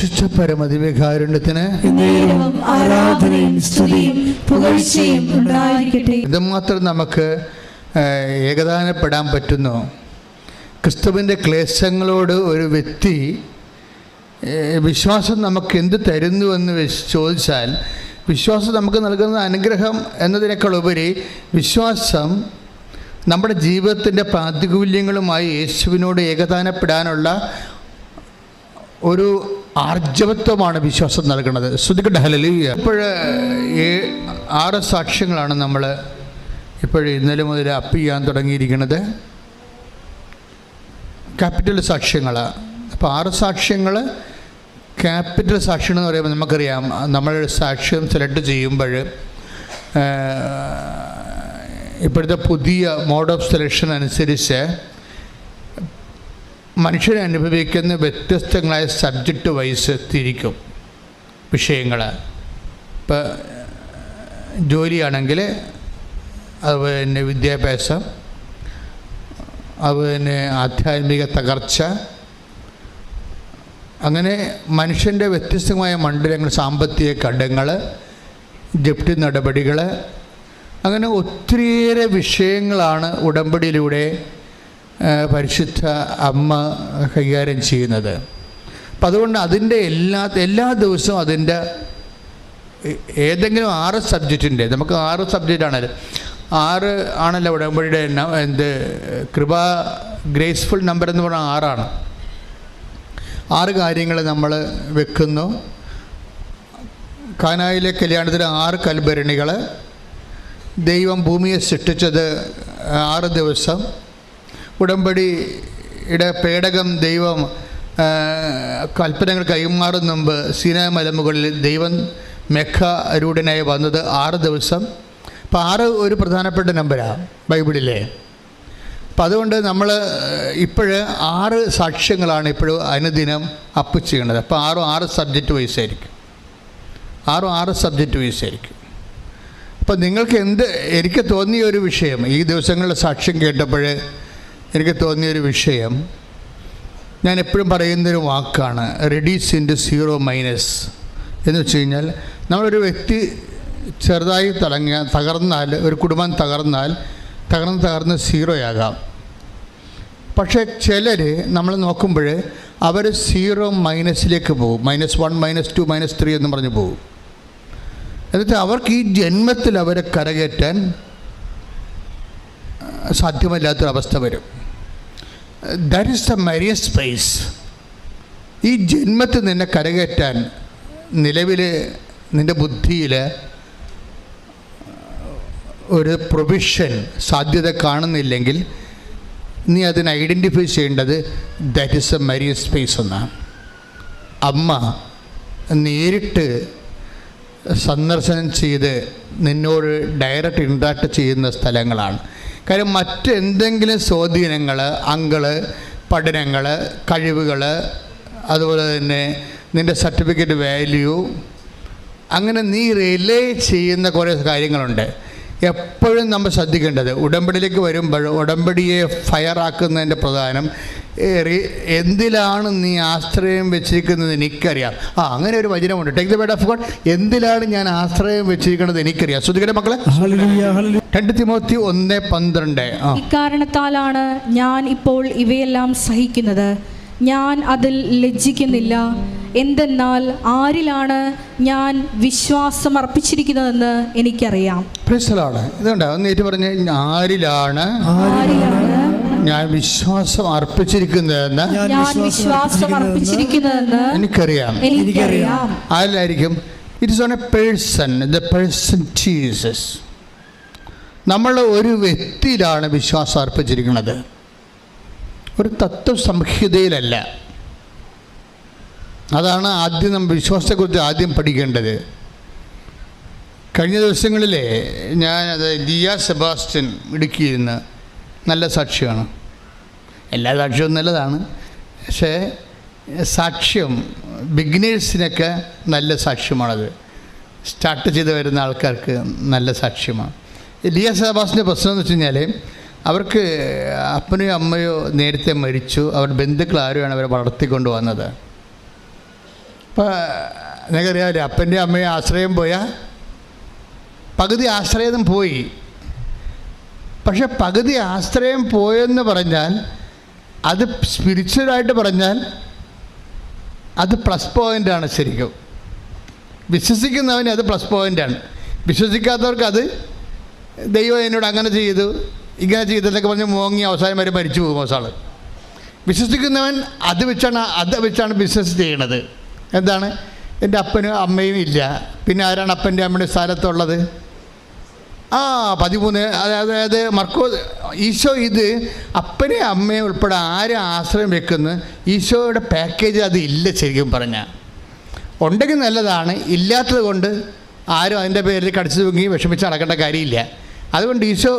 പരിശുദ്ധ പരമദിവ്യകാരുണ്യത്തിന് ആരാധനയും സ്തുതിയും പുകഴ്ചയും ഉണ്ടായിരിക്കട്ടെ. ഇതുമാത്രം നമുക്ക് ഏകദാനപ്പെടാൻ പറ്റുന്നു. ക്രിസ്തുവിൻ്റെ ക്ലേശങ്ങളോട് ഒരു വ്യക്തി വിശ്വാസം നമുക്ക് എന്ത് തരുന്നുവെന്ന് ചോദിച്ചാൽ, വിശ്വാസം നമുക്ക് നൽകുന്ന അനുഗ്രഹം എന്നതിനേക്കാൾ ഉപരി വിശ്വാസം നമ്മുടെ ജീവിതത്തിൻ്റെ പ്രാതികൂല്യങ്ങളുമായി യേശുവിനോട് ഏകദാനപ്പെടാനുള്ള ഒരു ആർജവത്വമാണ് വിശ്വാസം നൽകുന്നത്. ശ്രുതിക്കട്ടെ ഹല്ലേലൂയ. ഇപ്പോൾ 6 സാക്ഷ്യങ്ങളാണ് നമ്മൾ ഇന്നലെ മുതൽ അപ്പ് ചെയ്യാൻ തുടങ്ങിയിരിക്കുന്നത്. ക്യാപിറ്റൽ സാക്ഷ്യങ്ങളാണ്. അപ്പോൾ 6 സാക്ഷ്യങ്ങൾ ക്യാപിറ്റൽ സാക്ഷ്യം എന്ന് പറയുമ്പോൾ നമുക്കറിയാം, നമ്മൾ സാക്ഷ്യം സെലക്ട് ചെയ്യുമ്പോൾ ഇപ്പോഴത്തെ പുതിയ മോഡ് ഓഫ് സെലക്ഷൻ അനുസരിച്ച് മനുഷ്യനെ അനുഭവിക്കുന്ന വ്യത്യസ്തങ്ങളായ സബ്ജക്റ്റ് വൈസ് തിരിക്കും വിഷയങ്ങൾ. ഇപ്പോൾ ജോലിയാണെങ്കിൽ അതുപോലെ തന്നെ വിദ്യാഭ്യാസം, അതുപോലെ തന്നെ ആധ്യാത്മിക തകർച്ച, അങ്ങനെ മനുഷ്യൻ്റെ വ്യത്യസ്തമായ മണ്ഡലങ്ങൾ, സാമ്പത്തിക ഘടകങ്ങൾ, ജപ്തി നടപടികൾ, അങ്ങനെ ഒത്തിരിയേറെ വിഷയങ്ങളാണ് ഉടമ്പടിയിലൂടെ പരിശുദ്ധ അമ്മ കൈകാര്യം ചെയ്യുന്നത്. അപ്പം അതുകൊണ്ട് അതിൻ്റെ എല്ലാ ദിവസവും അതിൻ്റെ ഏതെങ്കിലും 6 സബ്ജക്റ്റിൻ്റെ, നമുക്ക് 6 സബ്ജക്റ്റാണല്ലോ, 6 ആണല്ലോ ഉടമ്പടിയുടെ കൃപ ഗ്രേസ്ഫുൾ നമ്പർ എന്ന് പറഞ്ഞാൽ 6 6 കാര്യങ്ങൾ നമ്മൾ വെക്കുന്നു. കാനായിലെ കല്യാണത്തിന് 6 കൽഭരണികൾ, ദൈവം ഭൂമിയെ സൃഷ്ടിച്ചത് 6 ദിവസം, ഉടമ്പടിയുടെ പേടകം ദൈവം കൽപ്പനകൾ കൈമാറും മുമ്പ് സീനായ് മലമുകളിൽ ദൈവം മെഘാരൂഢനായി വന്നത് 6 ദിവസം. അപ്പോൾ 6 ഒരു പ്രധാനപ്പെട്ട നമ്പരാണ് ബൈബിളിലെ. അപ്പം അതുകൊണ്ട് നമ്മൾ 6 സാക്ഷ്യങ്ങളാണ് അനുദിനം അപ്പ് ചെയ്യേണ്ടത്. അപ്പോൾ 6 സബ്ജക്റ്റ് വൈസ് ആയിരിക്കും. 6 സബ്ജക്റ്റ് വൈസ് ആയിരിക്കും. അപ്പം നിങ്ങൾക്ക് എനിക്ക് തോന്നിയ ഒരു വിഷയം, ഈ ദിവസങ്ങളിലെ സാക്ഷ്യം കേട്ടപ്പോൾ എനിക്ക് തോന്നിയൊരു വിഷയം, ഞാൻ എപ്പോഴും പറയുന്നൊരു വാക്കാണ് റെഡ്യൂസ് ഇൻറ്റു 0- എന്ന് വെച്ച് കഴിഞ്ഞാൽ, നമ്മളൊരു വ്യക്തി ചെറുതായി തകർന്നാൽ, ഒരു കുടുംബം തകർന്ന് 0 ആകാം. പക്ഷേ ചിലർ നമ്മൾ നോക്കുമ്പോൾ അവർ 0- പോകും, -1, -2, -3 എന്ന് പറഞ്ഞ് പോകും. എന്നിട്ട് അവർക്ക് ഈ ജന്മത്തിൽ അവരെ കരകയറ്റാൻ സാധ്യമല്ലാത്തൊരവസ്ഥ വരും. That is the Marian space. ഈ ജന്മത്തിൽ നിന്നെ കരകയറ്റാൻ നിലവിൽ നിൻ്റെ ബുദ്ധിയിൽ ഒരു പ്രൊവിഷൻ സാധ്യത കാണുന്നില്ലെങ്കിൽ നീ അതിനെ ഐഡൻറ്റിഫൈ ചെയ്യേണ്ടത് that is A Marian space എന്നാണ്. അമ്മ നേരിട്ട് സന്ദർശനം ചെയ്ത് നിന്നോട് ഡയറക്റ്റ് ഇൻട്രാക്ട് ചെയ്യുന്ന സ്ഥലങ്ങളാണ്. കാര്യം മറ്റെന്തെങ്കിലും സ്വാധീനങ്ങൾ, പഠനങ്ങൾ, കഴിവുകൾ, അതുപോലെ തന്നെ നിൻ്റെ സർട്ടിഫിക്കറ്റ് വാല്യൂ, അങ്ങനെ നീ റിലേ ചെയ്യുന്ന കുറേ കാര്യങ്ങളുണ്ട്. എപ്പോഴും നമ്മൾ ശ്രദ്ധിക്കേണ്ടത്, ഉടമ്പടിയിലേക്ക് വരുമ്പോൾ ഉടമ്പടിയെ ഫയറാക്കുന്നതിൻ്റെ പ്രധാനം എന്തിലാണ് നീ ആശ്രയം വെച്ചിരിക്കുന്നത് എനിക്കറിയാം. അങ്ങനെ ഒരു വചനമുണ്ട്, take the word of God. എന്തിലാണ് ഞാൻ ആശ്രയം വെച്ചിരിക്കുന്നത് എനിക്കറിയാം. ശ്രദ്ധിക്കട്ടെ മക്കളെ. 2 തിമോത്തി 1:12. ഇക്കാരണത്താലാണ് ഞാൻ ഇപ്പോൾ ഇവയെല്ലാം സഹിക്കുന്നത്, ഞാൻ അതിൽ ലജ്ജിക്കുന്നില്ല. എന്തെന്നാൽ ആരിലാണ് ഞാൻ വിശ്വാസം അർപ്പിച്ചിരിക്കുന്നതെന്ന് എനിക്കറിയാം. ഇതുകൊണ്ട് ഒന്ന് പറഞ്ഞ്, ആരിലാണ് ഞാൻ വിശ്വാസം അർപ്പിച്ചിരിക്കുന്നതെന്ന് എനിക്കറിയാം. ആരിലായിരിക്കും? It is on a person, the person Jesus. നമ്മൾ ഒരു വ്യക്തിയിലാണ് വിശ്വാസം അർപ്പിച്ചിരിക്കുന്നത്, ഒരു തത്വസംഹിതയിലല്ല. അതാണ് ആദ്യം നമ്മൾ വിശ്വാസത്തെക്കുറിച്ച് ആദ്യം പഠിക്കേണ്ടത്. കഴിഞ്ഞ ദിവസങ്ങളിലെ ലിയ സെബാസ്റ്റ്യൻ ഇടുക്കിയിരുന്ന് നല്ല സാക്ഷ്യമാണ്. എല്ലാ സാക്ഷ്യവും നല്ലതാണ്, പക്ഷേ സാക്ഷ്യം ബിഗിനേഴ്സിനൊക്കെ നല്ല സാക്ഷ്യമാണത്. സ്റ്റാർട്ട് ചെയ്ത് വരുന്ന ആൾക്കാർക്ക് നല്ല സാക്ഷ്യമാണ്. ലിയ സെബാസ്റ്റ്യൻ്റെ പ്രശ്നം എന്ന് വെച്ച് കഴിഞ്ഞാൽ, അവർക്ക് അപ്പനെയോ അമ്മയോ നേരത്തെ മരിച്ചു, അവരുടെ ബന്ധുക്കൾ ആരുമാണ് അവരെ വളർത്തിക്കൊണ്ട് വന്നത്. അപ്പോൾ നിങ്ങൾക്കറിയാമല്ലേ, അപ്പൻ്റെ അമ്മയെ ആശ്രയം പോയാൽ പകുതി ആശ്രയം പോയി. പക്ഷെ പകുതി ആശ്രയം പോയെന്ന് പറഞ്ഞാൽ അത് സ്പിരിച്വലായിട്ട് പറഞ്ഞാൽ അത് പ്ലസ് പോയിൻ്റാണ്. ശരിക്കും വിശ്വസിക്കുന്നവന് അത് പ്ലസ് പോയിൻ്റാണ്. വിശ്വസിക്കാത്തവർക്ക് അത് ദൈവം എന്നോട് അങ്ങനെ ചെയ്തു ഇങ്ങനെ ചെയ്തെന്നൊക്കെ പറഞ്ഞ് മോങ്ങി അവസാനം വരെ മരിച്ചു പോകും അവസാൾ. വിശ്വസിക്കുന്നവൻ അത് വെച്ചാണ് ബിസിനസ് ചെയ്യണത്. എന്താണ്? എൻ്റെ അപ്പനും അമ്മയും ഇല്ല, പിന്നെ ആരാണ് അപ്പൻ്റെ അമ്മയുടെ സ്ഥാനത്തുള്ളത്? 13. അതായത് ഈശോ ഇത് അപ്പനെ അമ്മയെ ഉൾപ്പെടെ ആരും ആശ്രയം വെക്കുന്നു. ഈശോയുടെ പാക്കേജ് അത് ഇല്ല. ശരിക്കും പറഞ്ഞാൽ ഉണ്ടെങ്കിൽ നല്ലതാണ്, ഇല്ലാത്തത് കൊണ്ട് ആരും അതിൻ്റെ പേരിൽ കടിച്ചു തൂങ്ങി വിഷമിച്ച് നടക്കേണ്ട കാര്യമില്ല. അതുകൊണ്ട് ഈശോ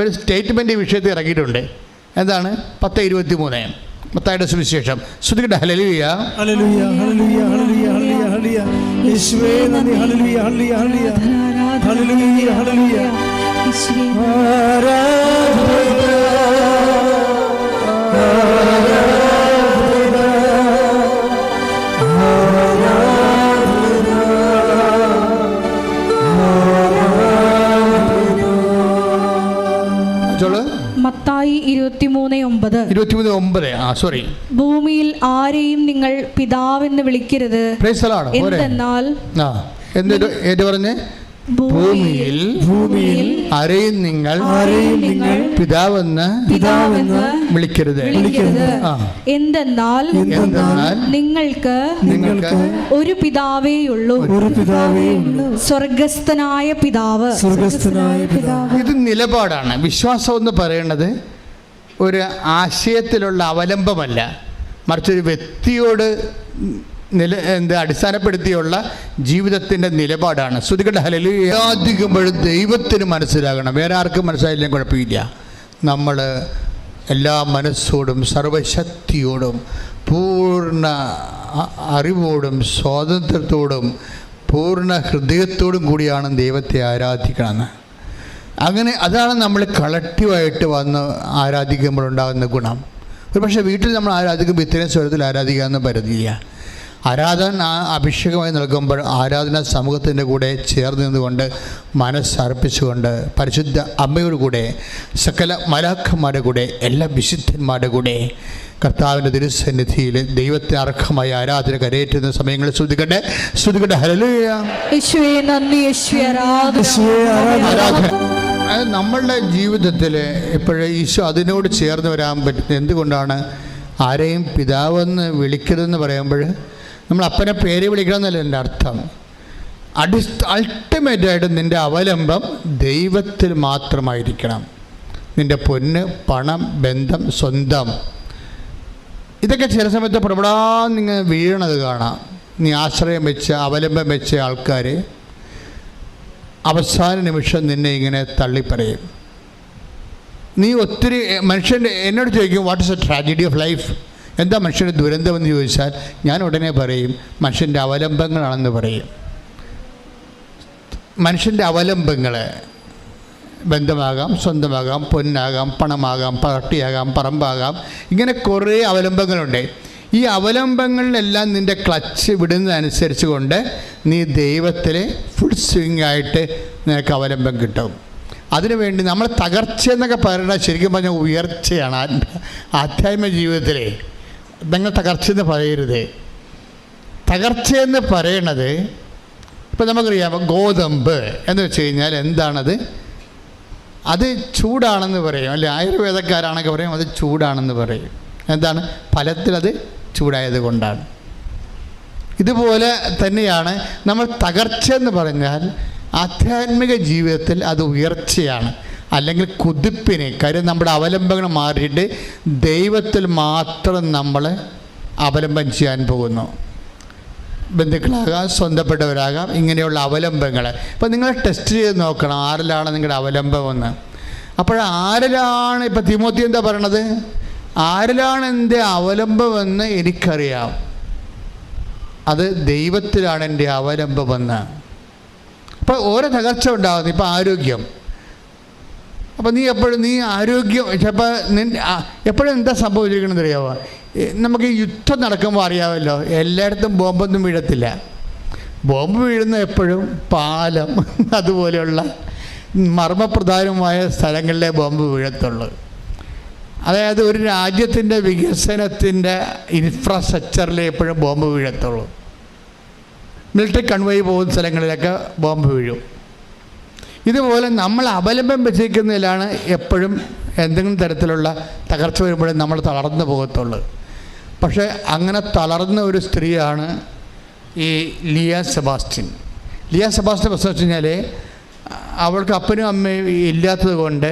ഒരു സ്റ്റേറ്റ്മെൻറ്റ് വിഷയത്തിൽ ഇറങ്ങിയിട്ടുണ്ട്. എന്താണ്? 10:23 മത്തായിയുടെ സുവിശേഷം. ശ്രുതികട്ടെ. ഹല്ലേലൂയ ഹല്ലേലൂയ ഹല്ലേലൂയ ഹല്ലേലൂയ ഹല്ലേലൂയ യേശുവേ നന്ദി. ഹല്ലേലൂയ ഹല്ലേലൂയ ഹല്ലേലൂയ ഹല്ലേലൂയ യേശുവേ മത്തായി 23:9. സോറി. ഭൂമിയിൽ ആരെയും നിങ്ങൾ പിതാവെന്ന് വിളിക്കരുത്. എന്തെന്നാൽ പറഞ്ഞേ, ഭൂമിയിൽ ആരെയും നിങ്ങൾ പിതാവെന്ന് വിളിക്കരുത്. എന്തെന്നാൽ നിങ്ങൾക്ക് ഒരു പിതാവേയുള്ളൂ, സ്വർഗസ്ഥനായ പിതാവ്. ഇത് നിലപാടാണ്. വിശ്വാസം എന്ന് പറയുന്നത് ഒരു ആശയത്തിലുള്ള അവലംബമല്ല, മറിച്ചൊരു വ്യക്തിയോട് അടിസ്ഥാനപ്പെടുത്തിയുള്ള ജീവിതത്തിൻ്റെ നിലപാടാണ്. ശ്രുതികട്ടെ. ഹല്ലേലൂയ. ആരാധിക്കുമ്പോഴും ദൈവത്തിന് മനസ്സിലാകണം, വേറെ ആർക്കും മനസ്സിലായില്ലെങ്കിൽ കുഴപ്പമില്ല. നമ്മൾ എല്ലാ മനസ്സോടും സർവശക്തിയോടും പൂർണ്ണ അറിവോടും സ്വാതന്ത്ര്യത്തോടും പൂർണ്ണ ഹൃദയത്തോടും കൂടിയാണ് ദൈവത്തെ ആരാധിക്കണമെന്ന്. അങ്ങനെ അതാണ് നമ്മൾ കളക്റ്റീവായിട്ട് വന്ന് ആരാധിക്കുമ്പോഴുണ്ടാകുന്ന ഗുണം. ഒരു പക്ഷേ വീട്ടിൽ നമ്മൾ ആരാധിക്കുമ്പോൾ ഇത്രയും സ്വരത്തിൽ ആരാധിക്കാമെന്ന് പരിധിയില്ല. ആരാധന അഭിഷേകമായി നൽകുമ്പോൾ ആരാധന സമൂഹത്തിൻ്റെ കൂടെ ചേർന്ന് നിന്നുകൊണ്ട് മനസ്സർപ്പിച്ചുകൊണ്ട് പരിശുദ്ധ അമ്മയുടെ കൂടെ സകല മലാഖന്മാരുടെ കൂടെ എല്ലാ വിശുദ്ധന്മാരുടെ കൂടെ കർത്താവിൻ്റെ തിരുസന്നിധിയിൽ ദൈവത്തെ അർഹമായ ആരാധന കരയേറ്റുന്ന സമയങ്ങളിൽ ശ്രുതികട്ടെ. ഹല്ലേലൂയ. ആരാധന നമ്മളുടെ ജീവിതത്തിൽ എപ്പോഴും ഈശോ അതിനോട് ചേർന്ന് വരാൻ പറ്റുന്നത് എന്തുകൊണ്ടാണ്? ആരെയും പിതാവെന്ന് വിളിക്കരുതെന്ന് പറയുമ്പോൾ നമ്മൾ അപ്പനെ പേര് വിളിക്കണമെന്നല്ല എൻ്റെ അർത്ഥം. അൾട്ടിമേറ്റായിട്ട് നിൻ്റെ അവലംബം ദൈവത്തിൽ മാത്രമായിരിക്കണം. നിൻ്റെ പൊന്ന്, പണം, ബന്ധം, സ്വന്തം, ഇതൊക്കെ ചില സമയത്ത് പ്രബടാന്നിങ്ങനെ വീഴണത് കാണാം. നീ ആശ്രയം വെച്ച് അവലംബം വെച്ച ആൾക്കാർ അവസാന നിമിഷം നിന്നെ ഇങ്ങനെ തള്ളിപ്പറയും. നീ ഒത്തിരി മനുഷ്യൻ്റെ എന്നോട് ചോദിക്കും, what is A tragedy of life? എന്താ മനുഷ്യൻ്റെ ദുരന്തമെന്ന് ചോദിച്ചാൽ ഞാൻ ഉടനെ പറയും മനുഷ്യൻ്റെ അവലംബങ്ങളാണെന്ന് പറയും. മനുഷ്യൻ്റെ അവലംബങ്ങൾ ബന്ധമാകാം, സ്വന്തമാകാം, പൊന്നാകാം, പണമാകാം, പാർട്ടിയാകാം, പറമ്പാകാം, ഇങ്ങനെ കുറേ അവലംബങ്ങളുണ്ട്. ഈ അവലംബങ്ങളിലെല്ലാം നിൻ്റെ ക്ലച്ച് വിടുന്നതനുസരിച്ച് കൊണ്ട് നീ ദൈവത്തിൽ ഫുൾ സ്വിങ് ആയിട്ട് നിനക്ക് അവലംബം കിട്ടും. അതിനുവേണ്ടി നമ്മൾ തകർച്ച എന്നൊക്കെ പറയുന്നത് ശരിക്കും പറഞ്ഞാൽ ഉയർച്ചയാണ്. ആധ്യാത്മിക ജീവിതത്തിലെ നിങ്ങൾ തകർച്ചയെന്ന് പറയരുത്. തകർച്ചയെന്ന് പറയണത് ഇപ്പം നമുക്കറിയാം, ഗോതമ്പ് എന്ന് വെച്ച് കഴിഞ്ഞാൽ എന്താണത്? അത് ചൂടാണെന്ന് പറയും, അല്ലെ? ആയുർവേദക്കാരാണൊക്കെ പറയും അത് ചൂടാണെന്ന് പറയും. എന്താണ്? ഫലത്തിലത് ചൂടായത് കൊണ്ടാണ്. ഇതുപോലെ തന്നെയാണ് നമ്മൾ തകർച്ച എന്ന് പറഞ്ഞാൽ ആധ്യാത്മിക ജീവിതത്തിൽ അത് ഉയർച്ചയാണ്, അല്ലെങ്കിൽ കുതിപ്പിന്. കാര്യം നമ്മുടെ അവലംബങ്ങൾ മാറിയിട്ട് ദൈവത്തിൽ മാത്രം നമ്മൾ അവലംബം ചെയ്യാൻ പോകുന്നു. ബന്ധുക്കളാകാം, സ്വന്തപ്പെട്ടവരാകാം, ഇങ്ങനെയുള്ള അവലംബങ്ങൾ. ഇപ്പം നിങ്ങൾ ടെസ്റ്റ് ചെയ്ത് നോക്കണം ആരിലാണ് നിങ്ങളുടെ അവലംബമെന്ന്. അപ്പോൾ ആരിലാണ്, ഇപ്പം തിമോത്തി എന്താ പറയണത്? ആരിലാണ് എൻ്റെ അവലംബമെന്ന് എനിക്കറിയാം, അത് ദൈവത്തിലാണ് എൻ്റെ അവലംബമെന്ന്. അപ്പോൾ ഓരോ തകർച്ച ഉണ്ടാകുന്നു. ഇപ്പം ആരോഗ്യം, അപ്പോൾ നീ എപ്പോഴും ആരോഗ്യം ചിലപ്പോൾ എപ്പോഴും എന്താ സംഭവിച്ചിരിക്കണമെന്ന് അറിയാമോ? നമുക്ക് ഈ യുദ്ധം നടക്കുമ്പോൾ അറിയാമല്ലോ, എല്ലായിടത്തും ബോംബൊന്നും വീഴത്തില്ല. ബോംബ് വീഴുന്ന എപ്പോഴും പാലം അതുപോലെയുള്ള മർമ്മപ്രധാനമായ സ്ഥലങ്ങളിലെ ബോംബ് വീഴത്തുള്ളൂ. അതായത് ഒരു രാജ്യത്തിൻ്റെ വികസനത്തിൻ്റെ ഇൻഫ്രാസ്ട്രക്ചറിൽ എപ്പോഴും ബോംബ് വീഴത്തുള്ളൂ. മിലിറ്ററി കൺവോയ് പോകുന്ന സ്ഥലങ്ങളിലൊക്കെ ബോംബ് വീഴും. ഇതുപോലെ നമ്മൾ അവലംബം വെച്ചിരിക്കുന്നതിലാണ് എപ്പോഴും എന്തെങ്കിലും തരത്തിലുള്ള തകർച്ച വരുമ്പോഴും നമ്മൾ തളർന്നു പോകത്തുള്ളൂ. പക്ഷേ അങ്ങനെ തളർന്ന ഒരു സ്ത്രീയാണ് ഈ ലിയ സെബാസ്റ്റ്യൻ. ലിയ സെബാസ്റ്റ്യൻ പ്രശ്നം വെച്ച് കഴിഞ്ഞാൽ അവൾക്ക് അപ്പനും അമ്മയും ഇല്ലാത്തത് കൊണ്ട്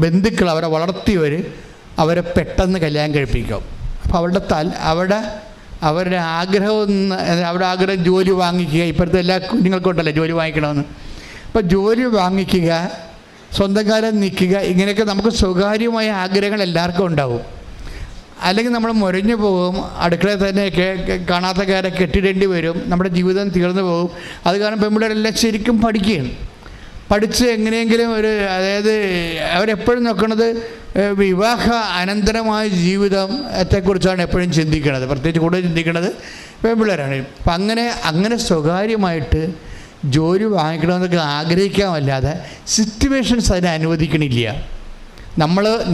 ബന്ധുക്കൾ അവരെ വളർത്തിയവർ അവരെ പെട്ടെന്ന് കല്യാണം കഴിപ്പിക്കും. അപ്പോൾ അവരുടെ ആഗ്രഹം ജോലി വാങ്ങിക്കുക. ഇപ്പോഴത്തെ എല്ലാ കുഞ്ഞുങ്ങൾക്കും ഉണ്ടല്ലോ ജോലി വാങ്ങിക്കണമെന്ന്. അപ്പോൾ ജോലി വാങ്ങിക്കുക, സ്വന്തം കാലം നിൽക്കുക, ഇങ്ങനെയൊക്കെ നമുക്ക് സ്വകാര്യമായ ആഗ്രഹങ്ങൾ എല്ലാവർക്കും ഉണ്ടാവും. അല്ലെങ്കിൽ നമ്മൾ മുരഞ്ഞു പോകും, അടുക്കളയിൽ തന്നെ കാണാത്ത കാരെ കെട്ടിടേണ്ടി വരും, നമ്മുടെ ജീവിതം തീർന്നു പോകും. അത് കാരണം പെൺപിള്ളേരെല്ലാം ശരിക്കും പഠിക്കുകയാണ്. പഠിച്ച് എങ്ങനെയെങ്കിലും അതായത് അവരെപ്പോഴും നോക്കുന്നത് വിവാഹ അനന്തരമായ ജീവിതത്തെക്കുറിച്ചാണ് എപ്പോഴും ചിന്തിക്കുന്നത്. പ്രത്യേകിച്ച് കൂടുതൽ ചിന്തിക്കുന്നത് പെൺപിള്ളേരാണ്. അപ്പം അങ്ങനെ സ്വകാര്യമായിട്ട് ജോലി വാങ്ങിക്കണമെന്നൊക്കെ ആഗ്രഹിക്കാമല്ലാതെ സിറ്റുവേഷൻസ് അതിനെ അനുവദിക്കണില്ല.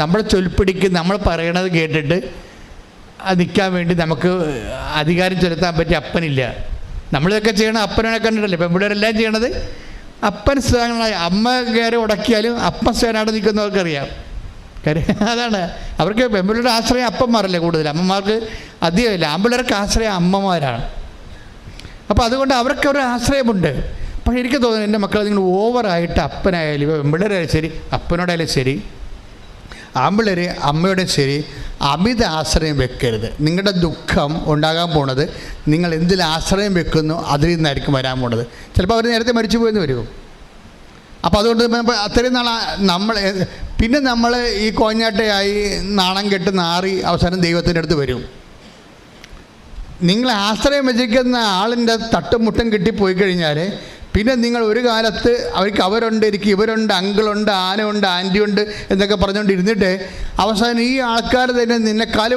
നമ്മൾ ചൊൽപ്പിടിക്ക് നമ്മൾ പറയണത് കേട്ടിട്ട് നിൽക്കാൻ വേണ്ടി നമുക്ക് അധികാരം ചെലുത്താൻ പറ്റിയ അപ്പനില്ല. നമ്മളിതൊക്കെ ചെയ്യണം അപ്പനെ കണ്ടിട്ടല്ലേ പെൺപിള്ളേരെല്ലാം ചെയ്യണത്. അപ്പൻ സ്ഥാനങ്ങളായി അമ്മ കയറി ഉടക്കിയാലും അപ്പൻ സ്ഥാനായിട്ട് നിൽക്കുന്നവർക്കറിയാം. കാര്യം അതാണ്, അവർക്ക് പെൺപിള്ളേരുടെ ആശ്രയം അപ്പന്മാരല്ലേ കൂടുതൽ. അമ്മമാർക്ക് അധികമില്ല, ആൺപിള്ളേർക്ക് ആശ്രയം അമ്മമാരാണ്. അപ്പോൾ അതുകൊണ്ട് അവർക്ക് ഒരു ആശ്രയമുണ്ട്. പക്ഷേ എനിക്ക് തോന്നുന്നു എൻ്റെ മക്കൾ നിങ്ങൾ ഓവറായിട്ട് അപ്പനായാലും ഇപ്പോൾ പെൺപിള്ളേരായാലും ശരി, അപ്പനോടായാലും ശരി, ആൺപിള്ളേർ അമ്മയോടെ ശരി, അമിത ആശ്രയം വെക്കരുത്. നിങ്ങളുടെ ദുഃഖം ഉണ്ടാകാൻ പോണത് നിങ്ങൾ എന്തിൽ ആശ്രയം വെക്കുന്നു അതിൽ നിന്നായിരിക്കും വരാൻ പോണത്. ചിലപ്പോൾ അവർ നേരത്തെ മരിച്ചു പോയെന്ന് വരും. അപ്പോൾ അതുകൊണ്ട് അത്രയും നമ്മൾ ഈ കോഞ്ഞാട്ടയായി നാണം കെട്ട് നാറി അവസാനം ദൈവത്തിൻ്റെ അടുത്ത് വരും. നിങ്ങൾ ആശ്രയം വെച്ചിരിക്കുന്ന ആളിൻ്റെ തട്ടും മുട്ടും കിട്ടിപ്പോയി കഴിഞ്ഞാൽ പിന്നെ നിങ്ങൾ ഒരു കാലത്ത് അവരുണ്ട്, എനിക്ക് ഇവരുണ്ട്, അങ്കിളുണ്ട്, ആനയുണ്ട്, ആൻറ്റിയുണ്ട് എന്നൊക്കെ പറഞ്ഞുകൊണ്ടിരുന്നിട്ട് അവസാനം ഈ ആൾക്കാർ തന്നെ നിന്നെ കാല്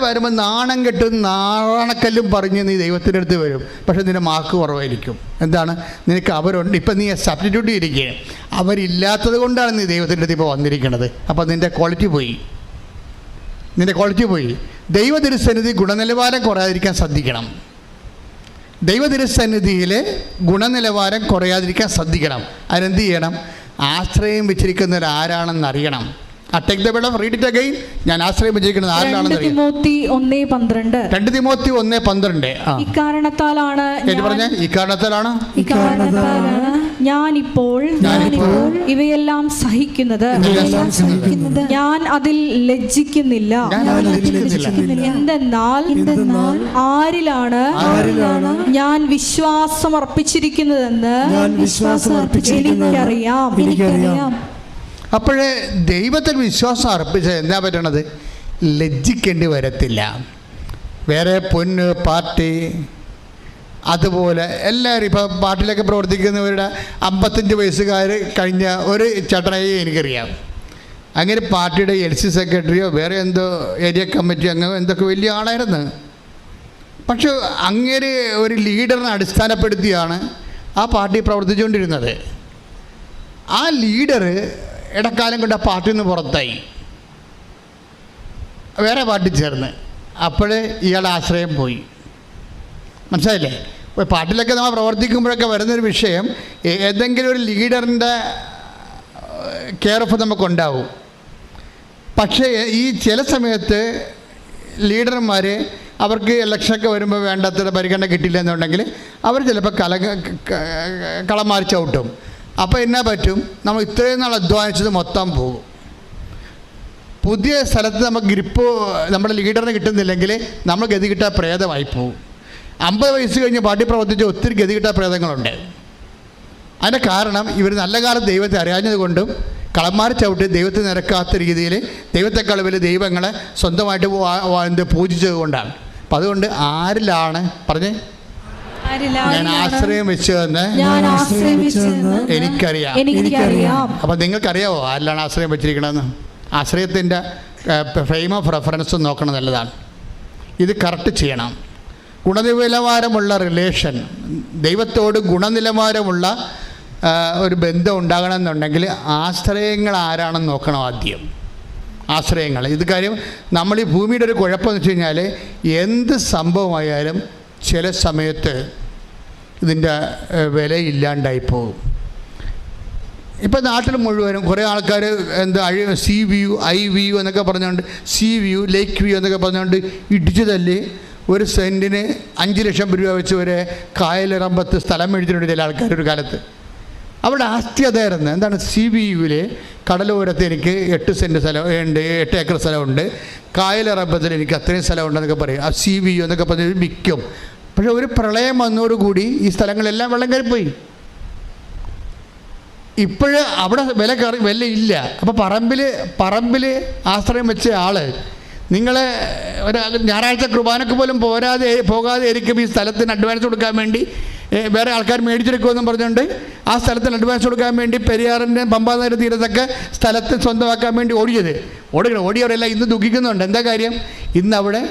വരുമ്പോൾ നാണം കെട്ടും നാണക്കല്ലും പറഞ്ഞ് നീ ദൈവത്തിൻ്റെ അടുത്ത് വരും. പക്ഷേ നിൻ്റെ മാർക്ക് കുറവായിരിക്കും. എന്താണ്? നിനക്ക് അവരുണ്ട്, ഇപ്പം നീ സബ്സ്റ്റിറ്റ്യൂട്ട് ചെയ്തിരിക്കുകയാണ്. അവരില്ലാത്തത് കൊണ്ടാണ് നീ ദൈവത്തിൻ്റെ അടുത്ത് ഇപ്പോൾ വന്നിരിക്കുന്നത്. അപ്പോൾ നിൻ്റെ ക്വാളിറ്റി പോയി. ദൈവതിരുസന്നിധി ഗുണനിലവാരം കുറയാതിരിക്കാൻ ശ്രദ്ധിക്കണം. ദൈവതിരുസന്നിധിയിൽ ഗുണനിലവാരം കുറയാതിരിക്കാൻ ശ്രദ്ധിക്കണം. അതിനെന്ത് ചെയ്യണം? ആശ്രയം വെച്ചിരിക്കുന്നവരാരാണെന്ന് അറിയണം. Take the word of read it again. ഞാൻ ആശ്രയം വെച്ചിരിക്കുന്നത് ആരിലാണെന്ന് അറിയാം. 2 തിമോത്തി 1:12 ഇക്കാരണത്താലാണ് ഞാനിപ്പോൾ ഇവയെല്ലാം സഹിക്കുന്നത്, ഞാൻ അതിൽ ലജ്ജിക്കുന്നില്ല. എന്തെന്നാൽ ആരിലാണ് ഞാൻ വിശ്വാസം അർപ്പിച്ചിരിക്കുന്നതെന്ന് എനിക്കറിയാം. അപ്പോഴേ ദൈവത്തിൽ വിശ്വാസം അർപ്പിച്ച എന്താ പറ്റണത്? ലജ്ജിക്കേണ്ടി വരത്തില്ല. വേറെ പൊന്ന് പാർട്ടി അതുപോലെ എല്ലാവരും ഇപ്പോൾ പാർട്ടിയിലൊക്കെ പ്രവർത്തിക്കുന്നവരുടെ 55 വയസ്സുകാർ കഴിഞ്ഞ ഒരു ചേട്ടനായി എനിക്കറിയാം. അങ്ങനെ പാർട്ടിയുടെ LC സെക്രട്ടറിയോ വേറെ എന്തോ ഏരിയ കമ്മിറ്റി അംഗമോ എന്തൊക്കെ വലിയ ആളായിരുന്നു. പക്ഷെ അങ്ങനെ ഒരു ലീഡറിനെ അടിസ്ഥാനപ്പെടുത്തിയാണ് ആ പാർട്ടി പ്രവർത്തിച്ചുകൊണ്ടിരുന്നത്. ആ ലീഡർ ഇടക്കാലം കൊണ്ട് ആ പാർട്ടിയിൽ നിന്ന് പുറത്തായി, വേറെ പാർട്ടി ചേർന്ന്. അപ്പോൾ ഇയാളുടെ ആശ്രയം പോയി. മനസ്സിലായില്ലേ? പാർട്ടിയിലൊക്കെ നമ്മൾ പ്രവർത്തിക്കുമ്പോഴൊക്കെ വരുന്നൊരു വിഷയം, ഏതെങ്കിലും ഒരു ലീഡറിൻ്റെ കെയർ ഓഫ് നമുക്കുണ്ടാവും. പക്ഷേ ഈ ചില സമയത്ത് ലീഡർമാർ അവർക്ക് ഇലക്ഷനൊക്കെ വരുമ്പോൾ വേണ്ടത്ര പരിഗണന കിട്ടില്ല എന്നുണ്ടെങ്കിൽ അവർ ചിലപ്പോൾ കളം മാറി ചവിട്ടും. അപ്പോൾ എന്നാ പറ്റും? നമ്മൾ ഇത്രയും നാൾ അധ്വാനിച്ചത് മൊത്തം പോകും. പുതിയ സ്ഥലത്ത് നമുക്ക് ഗ്രിപ്പ് നമ്മുടെ ലീഡറിന് കിട്ടുന്നില്ലെങ്കിൽ നമ്മൾ ഗതി കിട്ടാൻ പ്രേതമായി പോകും. 50 വയസ്സ് കഴിഞ്ഞ് പാർട്ടി പ്രവർത്തിച്ച ഒത്തിരി ഗതി കിട്ടാൻ പ്രേതങ്ങളുണ്ട്. അതിൻ്റെ കാരണം ഇവർ നല്ല കാലം ദൈവത്തെ അറിയാഞ്ഞത് കൊണ്ടും കളമാറി ചവിട്ടി ദൈവത്തെ നിരക്കാത്ത രീതിയിൽ ദൈവത്തെക്കാൾ വലിയ ദൈവങ്ങളെ സ്വന്തമായിട്ട് പൂജിച്ചത് കൊണ്ടാണ്. അപ്പം അതുകൊണ്ട് ആരിലാണ് പറഞ്ഞേ? ഞാൻ ആശ്രയം വെച്ചതെന്ന് എനിക്കറിയാം. അപ്പം നിങ്ങൾക്കറിയാവോ ആരിലാണ് ആശ്രയം വെച്ചിരിക്കണമെന്ന്? ആശ്രയത്തിൻ്റെ ഫ്രെയിം ഓഫ് റെഫറൻസും നോക്കണം നല്ലതാണ്. ഇത് കറക്റ്റ് ചെയ്യണം. ഗുണനിലവാരമുള്ള റിലേഷൻ, ദൈവത്തോട് ഗുണനിലവാരമുള്ള ഒരു ബന്ധം ഉണ്ടാകണമെന്നുണ്ടെങ്കിൽ ആശ്രയങ്ങൾ ആരാണെന്ന് നോക്കണം ആദ്യം. ആശ്രയങ്ങൾ, ഇത് കാര്യം നമ്മൾ ഈ ഭൂമിയുടെ ഒരു കുഴപ്പമെന്ന് വെച്ച് കഴിഞ്ഞാൽ എന്ത് സംഭവമായാലും ചില സമയത്ത് ഇതിൻ്റെ വിലയില്ലാണ്ടായി പോകും. ഇപ്പം നാട്ടിൽ മുഴുവനും കുറേ ആൾക്കാർ സീ വ്യൂ, ഐ വ്യൂ എന്നൊക്കെ പറഞ്ഞുകൊണ്ട്, സീ വ്യൂ, ലേക്ക് വ്യൂ എന്നൊക്കെ പറഞ്ഞുകൊണ്ട് ഇടിച്ചു തല്ലി ഒരു സെൻറ്റിന് 5 ലക്ഷം രൂപ വെച്ച് ഒരു കായലിറമ്പത്ത് സ്ഥലം മേടിച്ചിട്ടുണ്ട് ചില ആൾക്കാർ ഒരു കാലത്ത്. അവിടെ ആസ്തി അതായിരുന്നു. എന്താണ്, സി വി യുവിൽ കടലോരത്ത് എനിക്ക് 8 സെൻറ്റ് സ്ഥലം ഉണ്ട്, 8 ഏക്കർ സ്ഥലമുണ്ട്, കായലിറമ്പത്തിൽ എനിക്ക് അത്രയും സ്ഥലമുണ്ടെന്നൊക്കെ പറയും. ആ സി വി യു എന്നൊക്കെ പറഞ്ഞ് വിൽക്കും. പക്ഷേ ഒരു പ്രളയം വന്നതോടുകൂടി ഈ സ്ഥലങ്ങളെല്ലാം വെള്ളം കയറിപ്പോയി. ഇപ്പോഴ് അവിടെ വില ഇല്ല. അപ്പോൾ പറമ്പിൽ ആശ്രയം വെച്ച ആൾ നിങ്ങളെ ഒരു ഞായറാഴ്ച കുർബാനക്ക് പോലും പോകാതെ ആയിരിക്കും ഈ സ്ഥലത്തിന് അഡ്വാൻസ് കൊടുക്കാൻ വേണ്ടി വേറെ ആൾക്കാർ മേടിച്ചെടുക്കുമെന്നും പറഞ്ഞുകൊണ്ട് ആ സ്ഥലത്തിന് അഡ്വാൻസ് കൊടുക്കാൻ വേണ്ടി പെരിയാറിൻ്റെ പമ്പാനദി തീരത്തൊക്കെ സ്ഥലത്ത് സ്വന്തമാക്കാൻ വേണ്ടി ഓടിയവരെല്ലാം ഇന്ന് ദുഃഖിക്കുന്നുണ്ട്. എന്താ കാര്യം? ഇന്ന് അവിടെ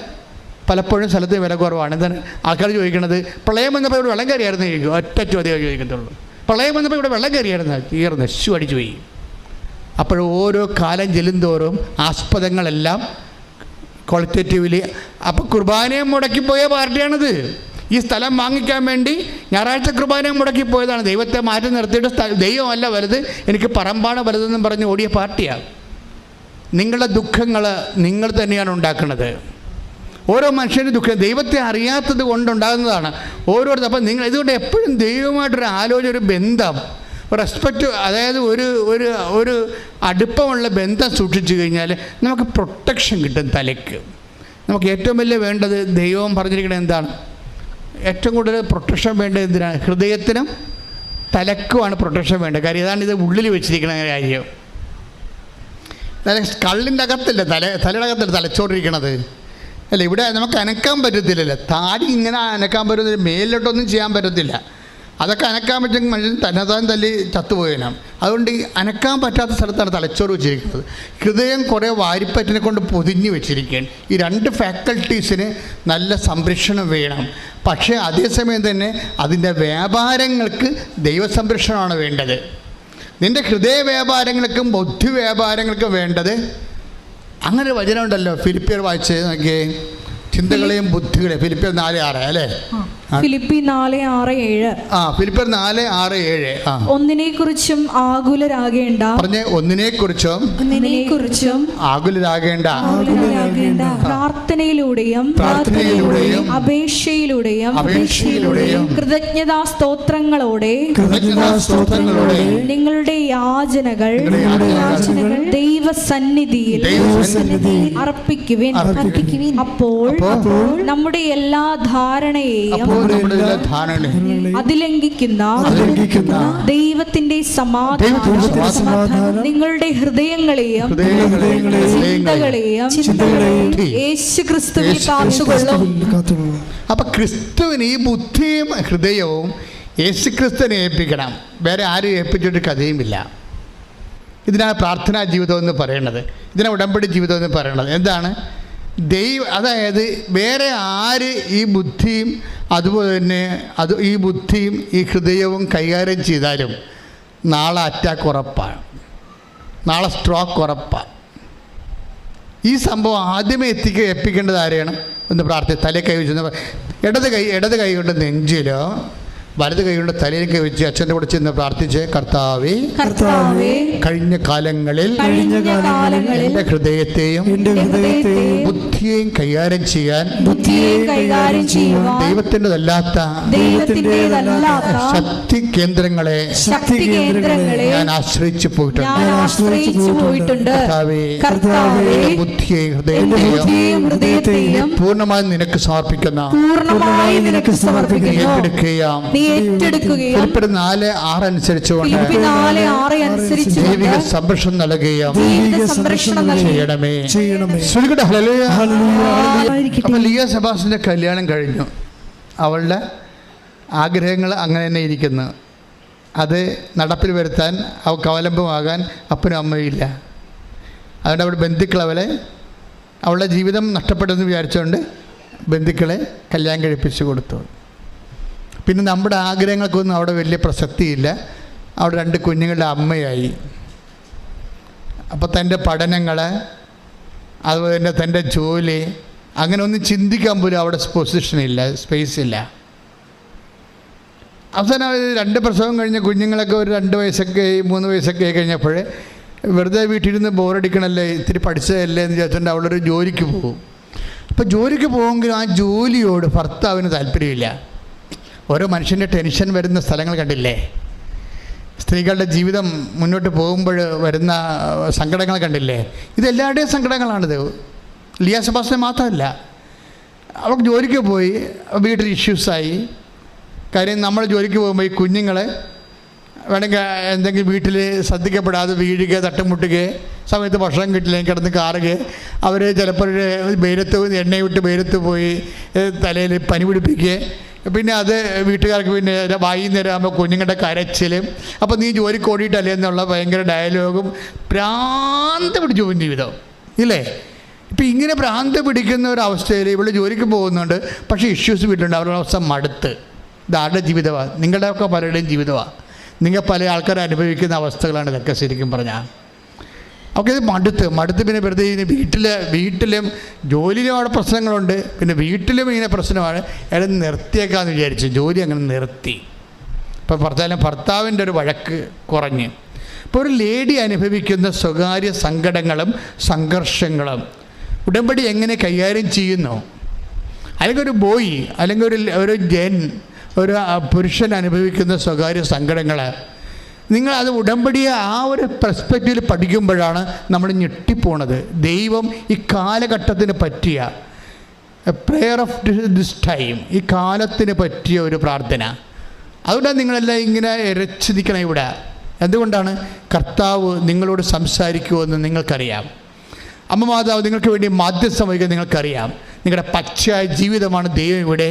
പലപ്പോഴും സ്ഥലത്ത് വില കുറവാണ്. എന്താണ് ആൾക്കാർ ചോദിക്കുന്നത്? പ്രളയം വന്നപ്പോൾ ഇവിടെ വെള്ളം കയറിയായിരുന്നു ചോദിക്കും. ഒറ്റ ചോദ്യമേ ചോദിക്കത്തുള്ളൂ. പ്രളയം വന്നപ്പോൾ ഇവിടെ വെള്ളം കയറിയായിരുന്നു, നശിച്ചു അടിച്ചു പോയി. അപ്പോൾ ഓരോ കാലം ചെല്ലുന്തോറും ആസ്പദങ്ങളെല്ലാം ക്വാളിറ്റേറ്റീവ്ലി. അപ്പോൾ കുർബാനയും മുടക്കിപ്പോയ പാർട്ടിയാണിത്. ഈ സ്ഥലം വാങ്ങിക്കാൻ വേണ്ടി ഞായറാഴ്ച കുർബാനയും മുടക്കിപ്പോയതാണ്. ദൈവത്തെ മാറ്റി നിർത്തിയിട്ട് ദൈവമല്ല വലുത്, എനിക്ക് പറമ്പാണ് വലുതെന്നും പറഞ്ഞ് ഓടിയ പാർട്ടിയാണ്. നിങ്ങളുടെ ദുഃഖങ്ങൾ നിങ്ങൾ തന്നെയാണ് ഉണ്ടാക്കുന്നത്. ഓരോ മനുഷ്യൻ്റെ ദുഃഖം ദൈവത്തെ അറിയാത്തത് കൊണ്ടുണ്ടാകുന്നതാണ് ഓരോരുത്തർ. അപ്പം നിങ്ങൾ ഇതുകൊണ്ട് എപ്പോഴും ദൈവമായിട്ടൊരു ആലോചന, ഒരു ബന്ധം, റെസ്പെക്റ്റ്, അതായത് ഒരു അടുപ്പമുള്ള ബന്ധം സൂക്ഷിച്ചു കഴിഞ്ഞാൽ നമുക്ക് പ്രൊട്ടക്ഷൻ കിട്ടും. തലയ്ക്ക് നമുക്ക് ഏറ്റവും വലിയ വേണ്ടത്, ദൈവം പറഞ്ഞിരിക്കുന്നത് എന്താണ്? ഏറ്റവും കൂടുതൽ പ്രൊട്ടക്ഷൻ വേണ്ടത് എന്തിനാണ്? ഹൃദയത്തിനും തലക്കുമാണ് പ്രൊട്ടക്ഷൻ വേണ്ടത്. കാര്യം ഇതാണ് ഇത് ഉള്ളിൽ വെച്ചിരിക്കുന്ന കാര്യം. കള്ളിൻ്റെ അകത്തല്ല, തലയുടെ അകത്തല്ല തലച്ചോറിരിക്കണത് അല്ല. ഇവിടെ നമുക്ക് അനക്കാൻ പറ്റത്തില്ലല്ലോ. താടി ഇങ്ങനെ അനക്കാൻ പറ്റുന്നില്ല, മേലിലോട്ടൊന്നും ചെയ്യാൻ പറ്റത്തില്ല. അതൊക്കെ അനക്കാൻ പറ്റുമെങ്കിൽ മനുഷ്യൻ തന്നെത്താൻ തല്ലി ചത്തുപോയണം. അതുകൊണ്ട് ഈ അനക്കാൻ പറ്റാത്ത സ്ഥലത്താണ് തലച്ചോറ് വെച്ചിരിക്കുന്നത്. ഹൃദയം കുറേ വാരിപ്പറ്റിനെ കൊണ്ട് പൊതിഞ്ഞ് വെച്ചിരിക്കുകയാണ്. ഈ 2 ഫാക്കൽറ്റീസിന് നല്ല സംരക്ഷണം വേണം. പക്ഷേ അതേസമയം തന്നെ അതിൻ്റെ വ്യാപാരങ്ങൾക്ക് ദൈവസംരക്ഷണമാണ് വേണ്ടത്. നിൻ്റെ ഹൃദയ വ്യാപാരങ്ങൾക്കും ബുദ്ധി വ്യാപാരങ്ങൾക്കും വേണ്ടത്. അങ്ങനെ വചനം ഉണ്ടല്ലോ, ഫിലിപ്പിയർ വായിച്ച് നോക്കിയേ, ചിന്തകളെയും ബുദ്ധികളെയും. ഫിലിപ്പിയർ 4:6 അല്ലേ? ഫിലിപ്പി 4:6-7. ഫിലിപ്പിയർ 4:6-7. ഒന്നിനെക്കുറിച്ചും ആകുലരാകേണ്ട. പറഞ്ഞേ, ഒന്നിനെക്കുറിച്ചും ആകുലരാകേണ്ട. പ്രാർത്ഥനയിലൂടെയും അപേക്ഷയിലൂടെയും കൃതജ്ഞതാ സ്തോത്രങ്ങളോടെ നിങ്ങളുടെ യാചനകൾ ദൈവസന്നിധിയിൽ അർപ്പിക്കുവിൻ. അപ്പോൾ നമ്മുടെ എല്ലാ ധാരണയെയും അതിലംഘിക്കുന്ന ദൈവത്തിന്റെ സമാധാനം നിങ്ങളുടെ ഹൃദയങ്ങളെയും ചിന്തകളെയും യേശുക്രിസ്തുവിൽ കാത്തുകൊള്ളും. അപ്പൊ ക്രിസ്തുവിന് ഈ ബുദ്ധിയും ഹൃദയവും യേശുക്രിസ്തുവിനെ ഏൽപ്പിക്കണം. വേറെ ആരും ഏൽപ്പിച്ചിട്ട് കഥയുമില്ല. ഇതിനാണ് പ്രാർത്ഥനാ ജീവിതം എന്ന് പറയുന്നത്. ഇതിനാണ് ഉടമ്പടി ജീവിതം എന്ന് പറയുന്നത്. എന്താണ്? അതായത് വേറെ ആര് ഈ ബുദ്ധിയും അതുപോലെ തന്നെ ഈ ബുദ്ധിയും ഈ ഹൃദയവും കൈകാര്യം ചെയ്താലും നാളെ അറ്റാക്ക് ഉറപ്പാണ്, നാളെ സ്ട്രോക്ക് ഉറപ്പാണ്. ഈ സംഭവം ആദ്യമേ ഏൽപ്പിക്കേണ്ടത് ആരെയാണ്? ഒന്ന് പ്രാർത്ഥിച്ച് തലേ കൈ വെച്ച്, ഇടത് കൈ കൊണ്ട് നെഞ്ചിലോ വലത് കൈ കൊണ്ട് തലയിൽ കൈ വെച്ച് അച്ഛൻ്റെ കൂടെ ചെന്ന് പ്രാർത്ഥിച്ച്, കർത്താവേ, കഴിഞ്ഞ കാലങ്ങളിൽ എൻ്റെ ഹൃദയത്തെയും ബുദ്ധിയെയും കൈകാര്യം ചെയ്യാൻ ദൈവത്തിൻ്റെതല്ലാത്ത ശക്തി കേന്ദ്രങ്ങളെ ഞാൻ ആശ്രയിച്ചു പോയിട്ടുണ്ട്. ബുദ്ധിയെയും ഹൃദയത്തെയും പൂർണ്ണമായി നിനക്ക് സമർപ്പിക്കുന്ന ഏറ്റെടുക്കുകയാം. ഫിലിപ്പിയർ 4:6 അനുസരിച്ചുകൊണ്ട് ദൈവിക സംരക്ഷണം നൽകുകയും ചെയ്യണമേ. അപ്പം ലിയ സെബാസ്റ്റിൻ്റെ കല്യാണം കഴിഞ്ഞു. അവളുടെ ആഗ്രഹങ്ങൾ അങ്ങനെ തന്നെ ഇരിക്കുന്നു. അത് നടപ്പിൽ വരുത്താൻ അവൾക്ക് അവലംബമാകാൻ അപ്പനും അമ്മയും ഇല്ല. അതുകൊണ്ട് അവിടെ ബന്ധുക്കൾ അവളെ അവളുടെ ജീവിതം നഷ്ടപ്പെടുമെന്ന് വിചാരിച്ചുകൊണ്ട് ബന്ധുക്കളെ കല്യാണം കഴിപ്പിച്ച് കൊടുത്തു. പിന്നെ നമ്മുടെ ആഗ്രഹങ്ങൾക്കൊന്നും അവിടെ വലിയ പ്രസക്തിയില്ല. അവിടെ 2 കുഞ്ഞുങ്ങളുടെ അമ്മയായി. അപ്പോൾ തൻ്റെ പഠനങ്ങൾ, അതുപോലെ തന്നെ തൻ്റെ ജോലി, അങ്ങനെ ഒന്നും ചിന്തിക്കാൻ പോലും അവിടെ പൊസിഷനില്ല, സ്പേസ് ഇല്ല. അവസാനം 2 പ്രസവം കഴിഞ്ഞ കുഞ്ഞുങ്ങളൊക്കെ ഒരു 2 വയസ്സൊക്കെ 3 വയസ്സൊക്കെ കഴിഞ്ഞപ്പോൾ വെറുതെ വീട്ടിലിരുന്ന് ബോറടിക്കണമല്ലേ, ഇത്തിരി പഠിച്ചതല്ലേ എന്ന് വിചാരിച്ചുകൊണ്ട് അവളൊരു ജോലിക്ക് പോകും. അപ്പോൾ ജോലിക്ക് പോകുമെങ്കിലും ആ ജോലിയോട് ഭർത്താവിന് താല്പര്യമില്ല. ഓരോ മനുഷ്യൻ്റെ ടെൻഷൻ വരുന്ന സ്ഥലങ്ങൾ കണ്ടില്ലേ? സ്ത്രീകളുടെ ജീവിതം മുന്നോട്ട് പോകുമ്പോൾ വരുന്ന സങ്കടങ്ങൾ കണ്ടില്ലേ? ഇതെല്ലാവരുടെയും സങ്കടങ്ങളാണിത്. ലിയ സെബാസ്റ്റ്യൻ മാത്രമല്ല. അവൾക്ക് ജോലിക്ക് പോയി, വീട്ടിൽ ഇഷ്യൂസായി. കാര്യം നമ്മൾ ജോലിക്ക് പോകുമ്പോൾ ഈ കുഞ്ഞുങ്ങളെ വേണമെങ്കിൽ എന്തെങ്കിലും വീട്ടിൽ ശ്രദ്ധിക്കപ്പെടാതെ വീഴുക, തട്ടുമുട്ടുക, സമയത്ത് ഭക്ഷണം കിട്ടില്ല, കിടന്ന് കാറുക, അവർ ചിലപ്പോൾ വെയിലത്ത് എണ്ണയിട്ട് വെയിലത്ത് പോയി തലയിൽ പനി പിടിപ്പിക്കുക. പിന്നെ അത് വീട്ടുകാർക്ക് പിന്നെ വൈകുന്നേരം ആകുമ്പോൾ കുഞ്ഞുങ്ങളുടെ കരച്ചിലും, അപ്പോൾ നീ ജോലിക്ക് ഓടിയിട്ടല്ലേ എന്നുള്ള ഭയങ്കര ഡയലോഗും, ഭ്രാന്ത് പിടിച്ചു പോകും ജീവിതം ഇല്ലേ? ഇപ്പം ഇങ്ങനെ ഭ്രാന്ത് പിടിക്കുന്ന ഒരവസ്ഥയിൽ ഇവിടെ ജോലിക്ക് പോകുന്നുണ്ട്, പക്ഷേ ഇഷ്യൂസ് വീട്ടിലുണ്ട്. അവരുടെ അവസ്ഥ മടുത്ത്. ഇതാരുടെ ജീവിതമാണ്? നിങ്ങളുടെയൊക്കെ പലരുടെയും ജീവിതമാണ്. നിങ്ങൾ പല ആൾക്കാർ അനുഭവിക്കുന്ന അവസ്ഥകളാണ് ഇതൊക്കെ ശരിക്കും പറഞ്ഞാൽ. അവർക്ക് ഇത് മടുത്ത് പിന്നെ വെറുതെ വീട്ടിലും ജോലിയിലും അവിടെ പ്രശ്നങ്ങളുണ്ട്, പിന്നെ വീട്ടിലും ഇങ്ങനെ പ്രശ്നമാണ്. അയാൾ നിർത്തിയേക്കാമെന്ന് വിചാരിച്ചു, ജോലി അങ്ങനെ നിർത്തി. ഇപ്പോൾ ഭർത്താവിൻ്റെ ഒരു വഴക്ക് കുറഞ്ഞ്. ഇപ്പോൾ ഒരു ലേഡി അനുഭവിക്കുന്ന സ്വകാര്യ സങ്കടങ്ങളും സംഘർഷങ്ങളും ഉടമ്പടി എങ്ങനെ കൈകാര്യം ചെയ്യുന്നു? അല്ലെങ്കിൽ ഒരു ബോയ്, അല്ലെങ്കിൽ ഒരു പുരുഷൻ അനുഭവിക്കുന്ന സ്വകാര്യ സങ്കടങ്ങൾ, നിങ്ങളത് ഉടമ്പടിയെ ആ ഒരു പെർസ്പെക്റ്റീവിൽ പഠിക്കുമ്പോഴാണ് നമ്മൾ ഞെട്ടിപ്പോണത്. ദൈവം ഈ കാലഘട്ടത്തിന് പറ്റിയ പ്രെയർ ഓഫ് ദിസ് ടൈം, ഈ കാലത്തിന് പറ്റിയ ഒരു പ്രാർത്ഥന. അതുകൊണ്ടാണ് നിങ്ങളെല്ലാം ഇങ്ങനെ ഇരച്ചു നിൽക്കണം ഇവിടെ. എന്തുകൊണ്ടാണ്? കർത്താവ് നിങ്ങളോട് സംസാരിക്കുമെന്ന് നിങ്ങൾക്കറിയാം. അമ്മ മാതാവ് നിങ്ങൾക്ക് വേണ്ടി മാധ്യസ്ഥം വഹിക്കാൻ നിങ്ങൾക്കറിയാം. നിങ്ങളുടെ പച്ചയായ ജീവിതമാണ് ദൈവം ഇവിടെ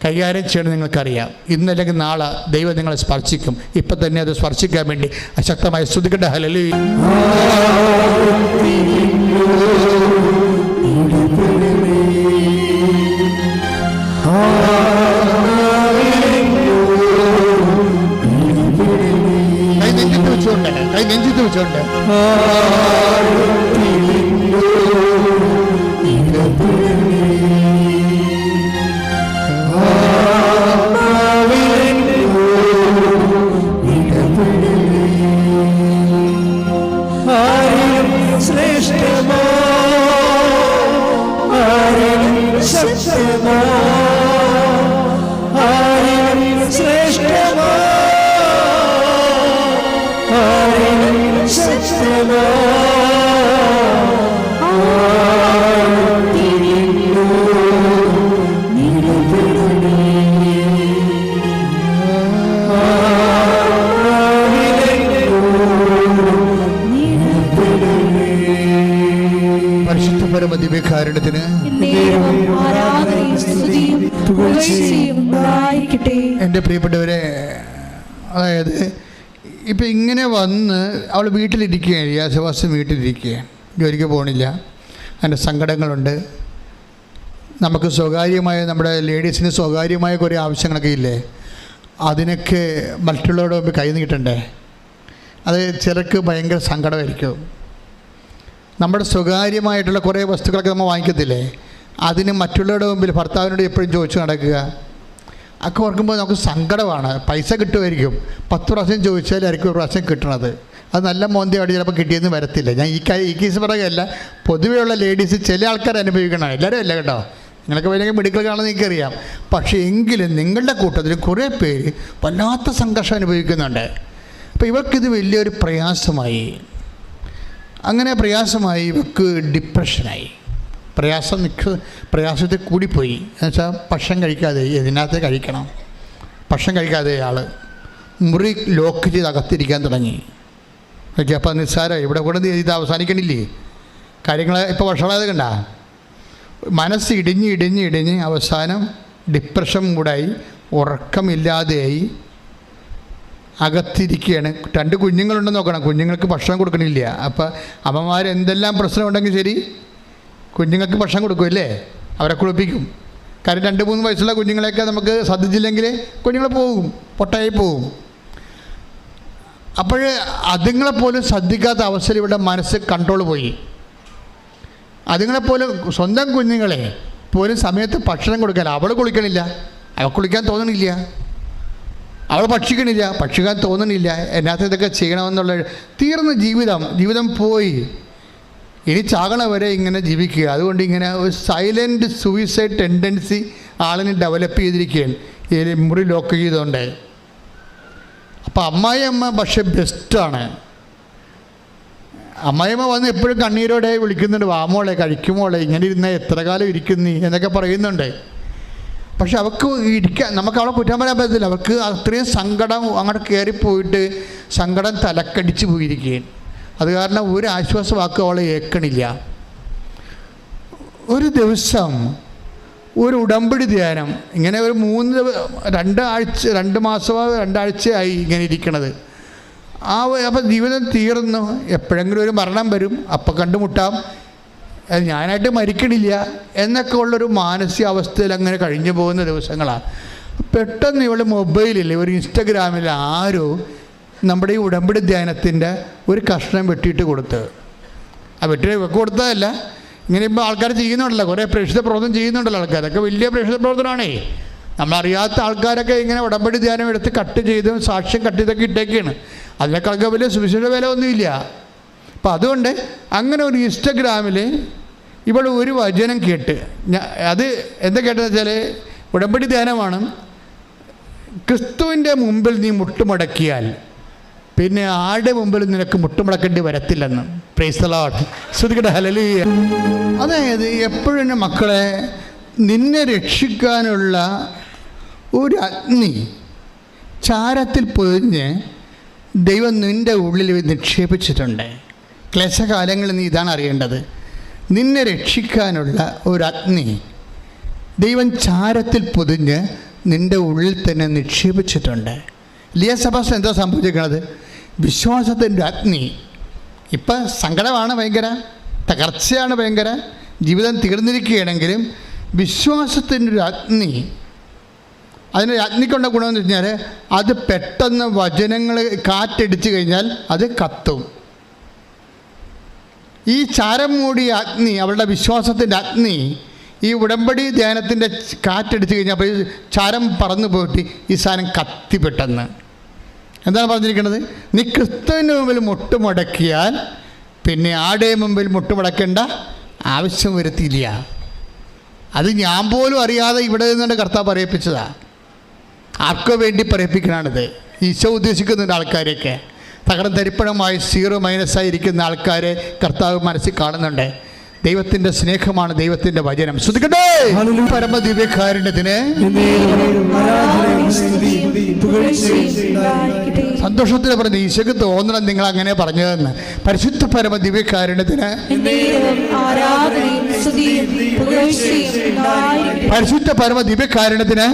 കൈകാര്യം ചെയ്യണം നിങ്ങൾക്കറിയാം. ഇന്നല്ലെങ്കിൽ നാളെ ദൈവം നിങ്ങളെ സ്പർശിക്കും. ഇപ്പം തന്നെ അത് സ്പർശിക്കാൻ വേണ്ടി അശക്തമായി സ്തുതിക്കട്ടെ. ഹല്ലേലൂയ. കൈ നെഞ്ചിട്ട് വെച്ചോണ്ട് ദിവ്യകാരുണ്യത്തിന് എൻ്റെ പ്രിയപ്പെട്ടവരെ, അതായത് ഇപ്പം ഇങ്ങനെ വന്ന് അവൾ വീട്ടിലിരിക്കുകയാണ്, യാസവാസം വീട്ടിലിരിക്കുകയാണ്, ജോലിക്ക് പോകണില്ല, അതിൻ്റെ സങ്കടങ്ങളുണ്ട്. നമുക്ക് സ്വകാര്യമായ, നമ്മുടെ ലേഡീസിന് സ്വകാര്യമായ കുറേ ആവശ്യങ്ങളൊക്കെ ഇല്ലേ, അതിനൊക്കെ മറ്റുള്ളവരുടെ മുമ്പ് കൈ നീട്ടണ്ടേ? അത് ചിലർക്ക് ഭയങ്കര സങ്കടമായിരിക്കും. നമ്മുടെ സ്വകാര്യമായിട്ടുള്ള കുറേ വസ്തുക്കളൊക്കെ നമ്മൾ വാങ്ങിക്കത്തില്ലേ, അതിന് മറ്റുള്ളവരുടെ മുമ്പിൽ ഭർത്താവിനോട് എപ്പോഴും ചോദിച്ചു നടക്കുക, ഒക്കെ ഓർക്കുമ്പോൾ നമുക്ക് സങ്കടമാണ്. പൈസ കിട്ടുമായിരിക്കും, 10 പ്രാവശ്യം ചോദിച്ചാലായിരിക്കും 1 പ്രാവശ്യം കിട്ടണത്. അത് നല്ല മോന്തയോട് ചിലപ്പോൾ കിട്ടിയെന്ന് വരത്തില്ല. ഞാൻ ഈ കേസ് പറയുകയല്ല, പൊതുവെയുള്ള ലേഡീസ് ചില ആൾക്കാർ അനുഭവിക്കണം, എല്ലാവരും അല്ല കേട്ടോ. നിങ്ങൾക്ക് വലിയ മെഡിക്കൽ കാണുന്നത് എനിക്കറിയാം. പക്ഷേ എങ്കിലും നിങ്ങളുടെ കൂട്ടത്തിൽ കുറേ പേര് വല്ലാത്ത സംഘർഷം അനുഭവിക്കുന്നുണ്ട്. അപ്പോൾ ഇവർക്കിത് വലിയൊരു പ്രയാസമായി. അങ്ങനെ പ്രയാസമായി, ഇവർക്ക് ഡിപ്രഷനായി. പ്രയാസത്തിൽ കൂടിപ്പോയി. എന്നുവെച്ചാൽ ഭക്ഷണം കഴിക്കാതെ, ഇതിനകത്ത് കഴിക്കണം, ഭക്ഷണം കഴിക്കാതെ ആൾ മുറി ലോക്ക് ചെയ്ത് അകത്തിരിക്കാൻ തുടങ്ങി. ഓക്കെ, അപ്പോൾ നിസ്സാരം ഇവിടെ കൂടെ ഇത് അവസാനിക്കണില്ലേ കാര്യങ്ങൾ? ഇപ്പോൾ ഭക്ഷണം കണ്ട മനസ്സ് ഇടിഞ്ഞ് അവസാനം ഡിപ്രഷൻ കൂടായി, ഉറക്കമില്ലാതെയായി, അകത്തിരിക്കുകയാണ്. 2 കുഞ്ഞുങ്ങളുണ്ടെന്ന് നോക്കണം, കുഞ്ഞുങ്ങൾക്ക് ഭക്ഷണം കൊടുക്കണില്ല. അപ്പോൾ അമ്മമാർ എന്തെല്ലാം പ്രശ്നമുണ്ടെങ്കിൽ ശരി, കുഞ്ഞുങ്ങൾക്ക് ഭക്ഷണം കൊടുക്കുമല്ലേ, അവരെ കുളിപ്പിക്കും. കാര്യം 2-3 വയസ്സുള്ള കുഞ്ഞുങ്ങളെയൊക്കെ നമുക്ക് ശ്രദ്ധിച്ചില്ലെങ്കിൽ കുഞ്ഞുങ്ങൾ പോകും, പൊട്ടായി പോകും. അപ്പോൾ അതുങ്ങളെപ്പോലും ശ്രദ്ധിക്കാത്ത അവസ്ഥയിൽ ഇവിടെ മനസ്സ് കൺട്രോൾ പോയി. അതുങ്ങളെപ്പോലും സ്വന്തം കുഞ്ഞുങ്ങളെ പോലും സമയത്ത് ഭക്ഷണം കൊടുക്കാൻ, അവൾ കുളിക്കണില്ല, അവൾ കുളിക്കാൻ തോന്നണില്ല, അവൾ ഭക്ഷിക്കാൻ തോന്നണില്ല, എന്നാത്ത ഇതൊക്കെ ചെയ്യണമെന്നുള്ള തീർന്ന ജീവിതം പോയി. ഇനി ചാകണ വരെ ഇങ്ങനെ ജീവിക്കുക. അതുകൊണ്ട് ഇങ്ങനെ ഒരു സൈലൻറ്റ് സൂയിസൈഡ് ടെൻഡൻസി ആളിന് ഡെവലപ്പ് ചെയ്തിരിക്കുകയാണ് ഈ മുറി ലോക്ക് ചെയ്തുകൊണ്ട്. അപ്പോൾ അമ്മായിയമ്മ പക്ഷെ ബെസ്റ്റാണ്. അമ്മായിയമ്മ വന്ന് എപ്പോഴും കണ്ണീരോടെ വിളിക്കുന്നുണ്ട്, വാമോളെ കഴിക്കുമോളെ, ഇങ്ങനെ ഇരുന്ന എത്ര കാലം ഇരിക്കുന്നീ എന്നൊക്കെ പറയുന്നുണ്ട്. പക്ഷെ അവൾക്ക് നമുക്ക് അവളെ കുറ്റം പറയാൻ പറ്റത്തില്ല. അവർക്ക് അത്രയും സങ്കടം അങ്ങോട്ട് കയറിപ്പോയിട്ട് സങ്കടം തലക്കടിച്ച് പോയിരിക്കുകയാണ്. അത് കാരണം ഒരു ആശ്വാസവാക്കും അവളെ ഏൽക്കണില്ല. ഒരു ദിവസം ഒരു ഉടമ്പടി ധ്യാനം ഇങ്ങനെ ഒരു 2 മാസമോ 2 ആഴ്ചയായി ഇങ്ങനെ ഇരിക്കണത്. അപ്പം ജീവിതം തീർന്നു. എപ്പോഴെങ്കിലും ഒരു മരണം വരും, അപ്പം കണ്ടുമുട്ടാം, ഞാനായിട്ട് മരിക്കണില്ല എന്നൊക്കെ ഉള്ളൊരു മാനസികാവസ്ഥയിൽ അങ്ങനെ കഴിഞ്ഞു പോകുന്ന ദിവസങ്ങളാണ്. പെട്ടെന്ന് ഇവൾ മൊബൈലിൽ ഒരു ഇൻസ്റ്റഗ്രാമിൽ ആരോ നമ്മുടെ ഈ ഉടമ്പടി ധ്യാനത്തിൻ്റെ ഒരു കഷ്ണം വെട്ടിയിട്ട് കൊടുത്ത്, ആ കൊടുത്തതല്ല, ഇങ്ങനെ ഇപ്പോൾ ആൾക്കാർ ചെയ്യുന്നുണ്ടല്ലോ, കുറേ പ്രേക്ഷിത പ്രവർത്തനം ചെയ്യുന്നുണ്ടല്ലോ ആൾക്കാരൊക്കെ, വലിയ പ്രേക്ഷിത പ്രവർത്തനമാണേ. നമ്മളറിയാത്ത ആൾക്കാരൊക്കെ ഇങ്ങനെ ഉടമ്പടി ധ്യാനം എടുത്ത് കട്ട് ചെയ്തും സാക്ഷ്യം കട്ട് ചെയ്തൊക്കെ ഇട്ടേക്കാണ്. അതിനേക്കാളൊക്കെ വലിയ സുവിശേഷ വില ഒന്നുമില്ല. അപ്പം അതുകൊണ്ട് അങ്ങനെ ഒരു ഇൻസ്റ്റഗ്രാമിൽ ഇവൾ ഒരു വചനം കേട്ട്, അത് എന്താ കേട്ടതെന്ന് വെച്ചാൽ ഉടമ്പടി ധ്യാനമാണ്. ക്രിസ്തുവിൻ്റെ മുമ്പിൽ നീ മുട്ടുമടക്കിയാൽ പിന്നെ ആരുടെ മുമ്പിൽ നിനക്ക് മുട്ടുമടക്കേണ്ടി വരത്തില്ലെന്ന്. Praise the Lord. ശ്രുതികട ഹല്ലേലൂയ. അതായത് എപ്പോഴും എൻ്റെ മക്കളെ, നിന്നെ രക്ഷിക്കാനുള്ള ഒരു അഗ്നി ചാരത്തിൽ പൊതിഞ്ഞ് ദൈവം നിൻ്റെ ഉള്ളിൽ നിക്ഷേപിച്ചിട്ടുണ്ട്. ക്ലേശകാലങ്ങളിൽ നീ ഇതാണ് അറിയേണ്ടത്. നിന്നെ രക്ഷിക്കാനുള്ള ഒരു അഗ്നി ദൈവം ചാരത്തിൽ പൊതിഞ്ഞ് നിൻ്റെ ഉള്ളിൽ തന്നെ നിക്ഷേപിച്ചിട്ടുണ്ട്. ലിയസഭാസ് എന്താ സംഭവിച്ചിരിക്കുന്നത്? വിശ്വാസത്തിൻ്റെ അഗ്നി. ഇപ്പം സങ്കടമാണ് ഭയങ്കര, തകർച്ചയാണ് ഭയങ്കര, ജീവിതം തീർന്നിരിക്കുകയാണെങ്കിലും വിശ്വാസത്തിൻ്റെ ഒരു അഗ്നി, അതിന് അഗ്നിക്കൊണ്ട ഗുണമെന്ന് വെച്ചാൽ അത് പെട്ടെന്ന് വചനങ്ങൾ കാറ്റടിച്ചു കഴിഞ്ഞാൽ അത് കത്തും. ഈ ചാരം മൂടിയ അഗ്നി, അവളുടെ വിശ്വാസത്തിൻ്റെ അഗ്നി, ഈ ഉടമ്പടി ധ്യാനത്തിൻ്റെ കാറ്റടിച്ചു കഴിഞ്ഞാൽ അപ്പോൾ ഈ ചാരം പറന്നു പോയിട്ട് ഈ സാധനം കത്തി പെട്ടെന്ന്. എന്താണ് പറഞ്ഞിരിക്കുന്നത്? നീ ക്രിസ്തുവിൻ്റെ മുമ്പിൽ മുട്ടുമടക്കിയാൽ പിന്നെ ആടെ മുമ്പിൽ മുട്ടുമടക്കേണ്ട ആവശ്യം വരുത്തിയില്ല. അത് ഞാൻ പോലും അറിയാതെ ഇവിടെ നിന്നുകൊണ്ട് കർത്താവ് പറയിപ്പിച്ചതാണ്. ആർക്കോ വേണ്ടി പറയിപ്പിക്കണാണിത്. ഈശോ ഉദ്ദേശിക്കുന്നുണ്ട് ആൾക്കാരെയൊക്കെ. തകർന്ന തരിപ്പണമായി 0- ഇരിക്കുന്ന ആൾക്കാരെ കർത്താവ് മനസ്സിൽ കാണുന്നുണ്ട്. ദൈവത്തിൻ്റെ സ്നേഹമാണ് ദൈവത്തിൻ്റെ വചനം. ശ്രുതിക്കട്ടെ. പരമദിവ്യകാരുണ്യത്തിന് സന്തോഷത്തിന് പറഞ്ഞു. ഈശോക്ക് തോന്നണം നിങ്ങൾ അങ്ങനെ പറഞ്ഞതെന്ന്. പരിശുദ്ധ പരമദിവ്യകാരുണ്യത്തിന്, പരിശുദ്ധ പരമദിവ്യകാരുണ്യത്തിന്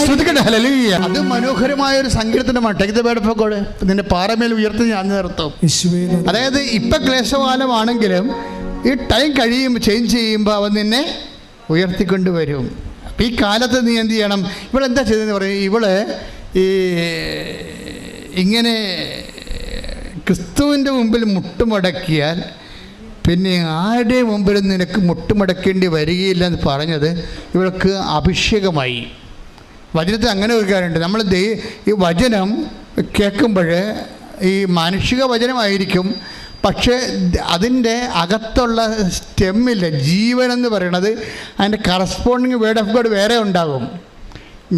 ശ്രുതിക്കട്ടെ. ഹല്ലേലൂയ. അത് മനോഹരമായ ഒരു സങ്കീർത്തനമാണ്. Take the word of God. നിന്നെ പാറമേൽ ഉയർത്തി ഞാൻ നിർത്തും. അതായത് ഇപ്പം ക്ലേശകാലമാണെങ്കിലും ഈ ടൈം കഴിയുമ്പോൾ, ചേഞ്ച് ചെയ്യുമ്പോൾ അവൻ നിന്നെ ഉയർത്തിക്കൊണ്ട് വരും. അപ്പം ഈ കാലത്ത് നീ എന്ത് ചെയ്യണം? ഇവളെന്താ ചെയ്തതെന്ന് പറയും. ഇവള് ഈ ഇങ്ങനെ ക്രിസ്തുവിൻ്റെ മുമ്പിൽ മുട്ടുമടക്കിയാൽ പിന്നെ ആരുടെ മുമ്പിൽ നിനക്ക് മുട്ടുമടക്കേണ്ടി വരികയില്ല എന്ന് പറഞ്ഞത് ഇവൾക്ക് അഭിഷേകമായി. വചനത്തിൽ അങ്ങനെ ഒരു കാര്യമുണ്ട്. നമ്മൾ ഈ വചനം കേൾക്കുമ്പോൾ ഈ മാനുഷിക വചനമായിരിക്കും, പക്ഷേ അതിൻ്റെ അകത്തുള്ള സ്റ്റെമ്മില്ല, ജീവനെന്ന് പറയണത് അതിൻ്റെ കറസ്പോണ്ടിങ് വേർഡ് ഓഫ് ഗോഡ് വേറെ ഉണ്ടാകും.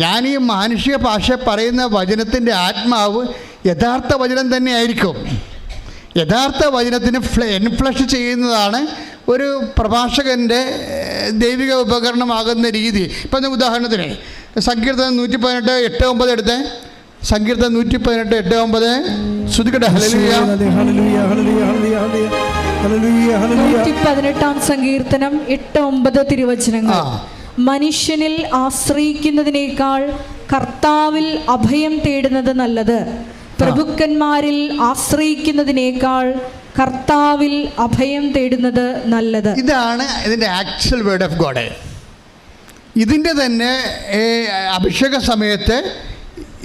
ഞാൻ ഈ മാനുഷിക ഭാഷ പറയുന്ന വചനത്തിൻ്റെ ആത്മാവ് യഥാർത്ഥ വചനം തന്നെ ആയിരിക്കും. യഥാർത്ഥ വചനത്തിന് എൻഫ്ലഷ് ചെയ്യുന്നതാണ് ഒരു പ്രഭാഷകൻ്റെ ദൈവിക ഉപകരണമാകുന്ന രീതി. ഇപ്പം ഉദാഹരണത്തിന് സങ്കീർത്തനം 118:8-9 എടുത്ത്. സങ്കീർത്തനം 118:8-9. ശ്രുതിക്കട്ടെ. ഹല്ലേലൂയ. 118-ാം സങ്കീർത്തനം 8-9 തിരുവചനങ്ങൾ. മനുഷ്യനിൽ ആശ്രയിക്കുന്നതിനേക്കാൾ കർത്താവിൽ അഭയം തേടുന്നത് നല്ലത്. പ്രഭുക്കന്മാരിൽ ആശ്രയിക്കുന്നതിനേക്കാൾ കർത്താവിൽ അഭയം തേടുന്നത് നല്ലത്. ഇതാണ് ഇതിൻ്റെ ആക്ച്വൽ വേർഡ് ഓഫ് ഗോഡ്. ഇതിൻ്റെ തന്നെ അഭിഷേക സമയത്ത്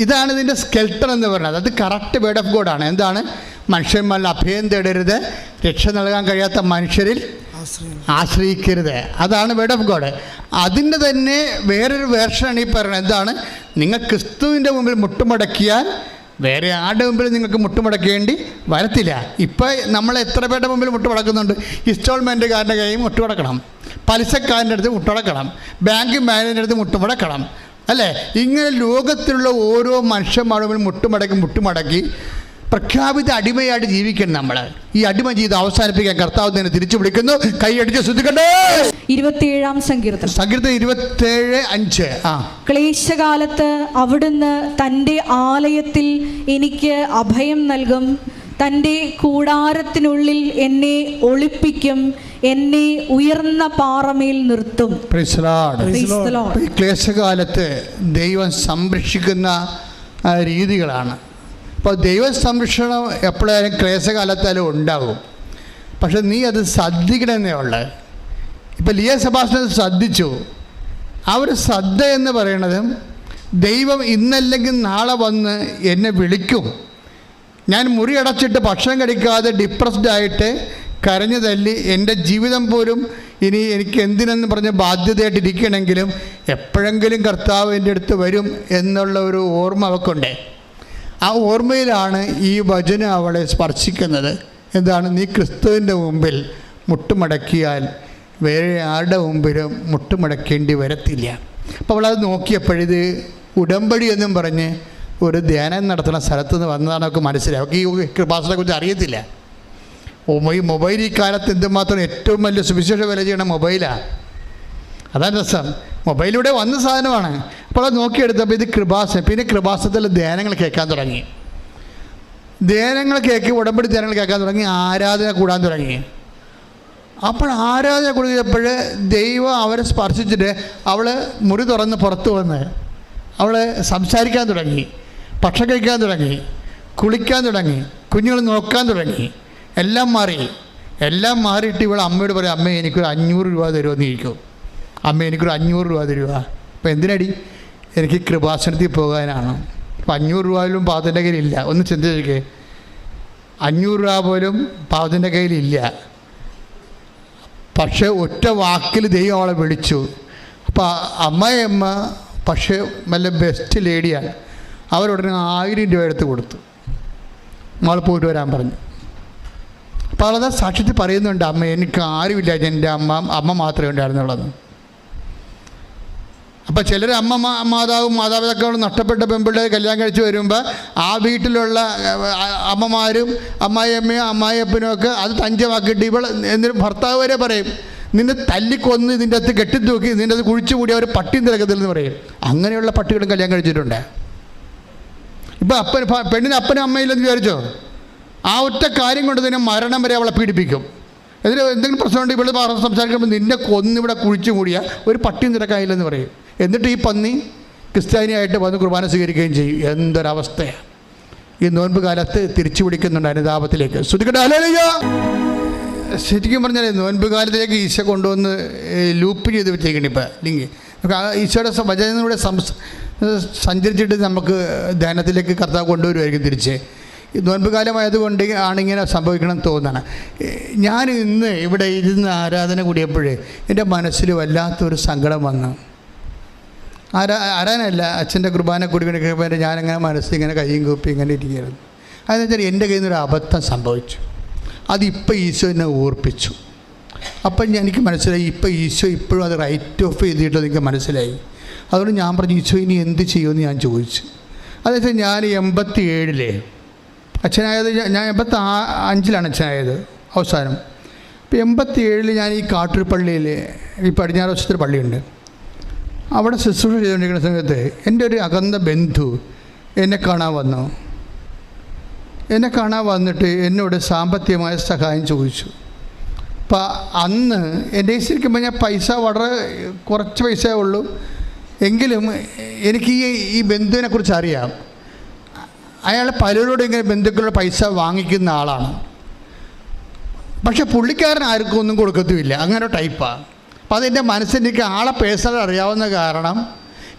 ഇതാണ് ഇതിൻ്റെ സ്കെൽട്ടൺ എന്ന് പറയുന്നത്. അത് കറക്റ്റ് വേർഡ് ഓഫ് ഗോഡാണ്. എന്താണ്? മനുഷ്യന്മാരിൽ അഭയം തേടരുത്, രക്ഷ നൽകാൻ കഴിയാത്ത മനുഷ്യരിൽ ആശ്രയിക്കരുത്. അതാണ് വേർഡ് ഓഫ് ഗോഡ്. അതിൻ്റെ തന്നെ വേറൊരു വേർഷനാണ് ഈ പറയുന്നത്. എന്താണ്? നിങ്ങൾ ക്രിസ്തുവിൻ്റെ മുമ്പിൽ മുട്ടുമടക്കിയാൽ വേറെ ആരുടെ മുമ്പിൽ നിങ്ങൾക്ക് മുട്ടുമടക്കേണ്ടി വരത്തില്ല. ഇപ്പോൾ നമ്മൾ എത്ര പേരുടെ മുമ്പിൽ മുട്ടുമടക്കുന്നുണ്ട്? ഇൻസ്റ്റാൾമെൻറ്റുകാരൻ്റെ കയ്യിൽ മുട്ടുമടക്കണം, പലിശക്കാരൻ്റെ അടുത്ത് മുട്ടുമടക്കണം, ബാങ്ക് മാനേജറിൻ്റെ അടുത്ത് മുട്ടുമടക്കണം, അല്ലേ? ഇങ്ങനെ ലോകത്തിലുള്ള ഓരോ മനുഷ്യന്മാരുടെ മുമ്പിൽ മുട്ടുമടക്കി പ്രഖ്യാപിത അടിമയായിട്ട് ജീവിക്കണം നമ്മൾ. ഈ അടിമ ജീവിതം അവസാനിപ്പിക്കാൻ കർത്താവ് തന്നെ തിരിച്ചു വിളിക്കുന്നു. കൈയടിച്ച് ശ്രദ്ധിക്കട്ടെ. 27-ാം സങ്കീർത്തനം 27:5. ക്ലേശകാലത്ത് അവിടുന്ന് തൻ്റെ ആലയത്തിൽ എനിക്ക് അഭയം നൽകും, തൻ്റെ കൂടാരത്തിനുള്ളിൽ എന്നെ ഒളിപ്പിക്കും, എന്നെ ഉയർന്ന പാറമേൽ നിർത്തും. ഈ ക്ലേശകാലത്ത് ദൈവം സംരക്ഷിക്കുന്ന രീതികളാണ്. അപ്പോൾ ദൈവ സംരക്ഷണം എപ്പോഴായാലും ക്ലേശകാലത്തായാലും ഉണ്ടാകും. പക്ഷെ നീ അത് ശ്രദ്ധിക്കണമെന്നേ ഉള്ളത്. ഇപ്പം ലിയ സെബാസ്റ്റ്യൻ ശ്രദ്ധിച്ചു. ആ ഒരു ശ്രദ്ധ എന്ന് പറയണത് ദൈവം ഇന്നല്ലെങ്കിൽ നാളെ വന്ന് എന്നെ വിളിക്കും. ഞാൻ മുറി അടച്ചിട്ട് ഭക്ഷണം കഴിക്കാതെ ഡിപ്രസ്ഡ് ആയിട്ട് കരഞ്ഞു തല്ലി എൻ്റെ ജീവിതം പോലും ഇനി എനിക്ക് എന്തിനെന്ന് പറഞ്ഞ് ബാധ്യതയായിട്ടിരിക്കണമെങ്കിലും എപ്പോഴെങ്കിലും കർത്താവ് എൻ്റെ അടുത്ത് വരും എന്നുള്ള ഒരു ഓർമ്മ അവൾക്കുണ്ട്. ആ ഓർമ്മയിലാണ് ഈ വചനം അവളെ സ്പർശിക്കുന്നത്. എന്താണ്? നീ ക്രിസ്തുവിൻ്റെ മുമ്പിൽ മുട്ടുമടക്കിയാൽ വേറെ ആരുടെ മുമ്പിലും മുട്ടുമടക്കേണ്ടി വരത്തില്ല. അപ്പോൾ അവളത് നോക്കിയപ്പോഴിത് ഉടമ്പടി എന്നും പറഞ്ഞ് ഒരു ധ്യാനം നടത്തുന്ന സ്ഥലത്ത് നിന്ന് വന്നതാണ് അവൾക്ക് മനസ്സിലായി. അവൾക്ക് ഈ കൃപാസനത്തെ കുറിച്ച് അറിയത്തില്ല. ഈ മൊബൈൽ ഈ കാലത്ത് എന്തുമാത്രം ഏറ്റവും വലിയ സുവിശേഷ വില ചെയ്യണ മൊബൈലാണ്. അതാണ് രസം. മൊബൈലിലൂടെ വന്ന സാധനമാണ്. അപ്പോൾ അത് നോക്കിയെടുത്തപ്പോൾ ഇത് കൃപാസനം. പിന്നെ കൃപാസനത്തിൽ ധ്യാനങ്ങൾ കേൾക്കാൻ തുടങ്ങി. ഉടമ്പടി ധ്യാനങ്ങൾ കേൾക്കാൻ തുടങ്ങി. ആരാധന കൂടാൻ തുടങ്ങി. അപ്പോൾ ആരാധന കൂടിയപ്പോൾ ദൈവം അവരെ സ്പർശിച്ചിട്ട് അവൾ മുറി തുറന്ന് പുറത്ത് വന്ന് അവൾ സംസാരിക്കാൻ തുടങ്ങി, ഭക്ഷണം കഴിക്കാൻ തുടങ്ങി, കുളിക്കാൻ തുടങ്ങി, കുഞ്ഞുങ്ങൾ നോക്കാൻ തുടങ്ങി. എല്ലാം മാറിയിട്ട് ഇവൾ അമ്മയോട് പറയും, അമ്മ എനിക്കൊരു 500 രൂപ തരുമെന്ന് ഇരിക്കും. അമ്മ എനിക്കൊരു 500 രൂപ തരുക. അപ്പോൾ എന്തിനടി? എനിക്ക് കൃപാസനത്തിൽ പോകാനാണ്. അപ്പം 500 രൂപ പോലും പാവത്തിൻ്റെ കയ്യിലില്ല. ഒന്ന് ചിന്തിച്ചേക്ക്, 500 രൂപ പോലും പാവത്തിൻ്റെ കയ്യിലില്ല. പക്ഷേ ഒറ്റ വാക്കിൽ ദൈവം അവളെ വിളിച്ചു. അപ്പോൾ അമ്മ പക്ഷേ നല്ല ബെസ്റ്റ് ലേഡിയാണ്. അവരുടനെ 1000 രൂപ എടുത്ത് കൊടുത്തു. അവൾ പോയിട്ട് വരാൻ പറഞ്ഞു. അപ്പോൾ അവളത് സാക്ഷ്യത്തിൽ പറയുന്നുണ്ട്, അമ്മ എനിക്ക് ആരുമില്ല, എൻ്റെ അമ്മ മാത്രമേ ഉണ്ടായിരുന്നുള്ളത്. അപ്പോൾ ചിലർ മാതാപിതാക്കളും നഷ്ടപ്പെട്ട പെൺപിള്ളേർ കല്യാണം കഴിച്ച് വരുമ്പോൾ ആ വീട്ടിലുള്ള അമ്മമാരും അമ്മായിയപ്പനും ഒക്കെ അത് തഞ്ചമാക്കിയിട്ട് ഇവൾ എന്നിട്ട് ഭർത്താവ് വരെ പറയും, നിന്നെ തല്ലിക്കൊന്ന് ഇതിൻ്റെ അകത്ത് കെട്ടിത്തൂക്കി നിൻ്റെ അത് കുഴിച്ചു കൂടി അവർ പട്ടിയും തിരക്കത്തില്ലെന്ന് പറയും. അങ്ങനെയുള്ള പട്ടികളും കല്യാണം കഴിച്ചിട്ടുണ്ട്. ഇപ്പോൾ പെണ്ണിന് അപ്പനും അമ്മയില്ലെന്ന് വിചാരിച്ചോ? ആ ഒറ്റ കാര്യം കൊണ്ട് തന്നെ മരണം വരെ അവളെ പീഡിപ്പിക്കും. എന്നിട്ട് എന്തെങ്കിലും പ്രശ്നമുണ്ട് ഇവിടെ സംസാരിക്കുമ്പോൾ നിന്നെ കൊന്നിവിടെ കുഴിച്ചു കൂടിയ ഒരു പട്ടിയും തിരക്കായില്ലെന്ന് പറയും. എന്നിട്ട് ഈ പന്നി ക്രിസ്ത്യാനിയായിട്ട് വന്ന് കുർബാന സ്വീകരിക്കുകയും ചെയ്യും. എന്തൊരവസ്ഥയാണ്! ഈ നോൻപ് കാലത്ത് തിരിച്ചു പിടിക്കുന്നുണ്ട് അനുതാപത്തിലേക്ക്. ശ്രദ്ധിക്കട്ടെ. ഹല്ലേലൂയ. ശരിക്കും പറഞ്ഞാൽ നോൻപ് കാലത്തിലേക്ക് ഈശോ കൊണ്ടുവന്ന് ലൂപ്പ് ചെയ്ത് വെച്ചേക്കണം. ഇപ്പം അല്ലെങ്കിൽ ഈശോയുടെ വചനത്തിലൂടെ സഞ്ചരിച്ചിട്ട് നമുക്ക് ധ്യാനത്തിലേക്ക് കർത്താവ് കൊണ്ടുവരുമായിരിക്കും തിരിച്ച്. ഈ നോൻപ് കാലമായതുകൊണ്ട് ആണിങ്ങനെ സംഭവിക്കണം തോന്നണം. ഞാൻ ഇന്ന് ഇവിടെ ഇരുന്ന് ആരാധന കൂടിയപ്പോൾ എൻ്റെ മനസ്സിൽ വല്ലാത്തൊരു സങ്കടം വന്നു. ആരാധനയല്ല, അച്ഛൻ്റെ കുർബാന കൂടിക്കൊണ്ടിരിക്കുമ്പോൾ ഞാനങ്ങനെ മനസ്സിങ്ങനെ കയ്യും കൂപ്പി ഇങ്ങനെ ഇരിക്കുകയായിരുന്നു. അതെന്ന് വെച്ചാൽ എൻ്റെ കയ്യിൽ നിന്നൊരു അബദ്ധം സംഭവിച്ചു. അതിപ്പോൾ ഈശോ എന്നെ ഓർപ്പിച്ചു. അപ്പം എനിക്ക് മനസ്സിലായി, ഇപ്പം ഈശോ ഇപ്പോഴും അത് റൈറ്റ് ഓഫ് ചെയ്തിട്ട് എനിക്ക് മനസ്സിലായി. അതുകൊണ്ട് ഞാൻ പറഞ്ഞു, ഈശോ ഇനി എന്ത് ചെയ്യുമെന്ന് ഞാൻ ചോദിച്ചു. അതെന്ന് വെച്ചാൽ ഞാൻ 87 അച്ഛനായത്, ഞാൻ 85 അച്ഛനായത് അവസാനം. ഇപ്പോൾ 87 ഞാൻ ഈ കാട്ടൂർ പള്ളിയിൽ, ഈ പടിഞ്ഞാറ് വശത്തൊരു പള്ളിയുണ്ട്, അവിടെ ശുശ്രൂഷ ചെയ്തുകൊണ്ടിരിക്കുന്ന സമയത്ത് എൻ്റെ ഒരു അകന്ന ബന്ധു എന്നെ കാണാൻ വന്നിട്ട് എന്നോട് സാമ്പത്തികമായ സഹായം ചോദിച്ചു. അപ്പം അന്ന് എൻ്റെ ശരിക്കും ഞാൻ പൈസ വളരെ കുറച്ച് പൈസയേ ഉള്ളൂ. എങ്കിലും എനിക്ക് ഈ ബന്ധുവിനെക്കുറിച്ച് അറിയാം. അയാൾ പലരോടും ഇങ്ങനെ ബന്ധുക്കളുടെ പൈസ വാങ്ങിക്കുന്ന ആളാണ്. പക്ഷെ പുള്ളിക്കാരൻ ആർക്കും ഒന്നും കൊടുക്കത്തുമില്ല, അങ്ങനെ ടൈപ്പാണ്. അപ്പോൾ അതെൻ്റെ മനസ്സിലേക്ക് ആളെ പേഴ്സണൽ അറിയാവുന്ന കാരണം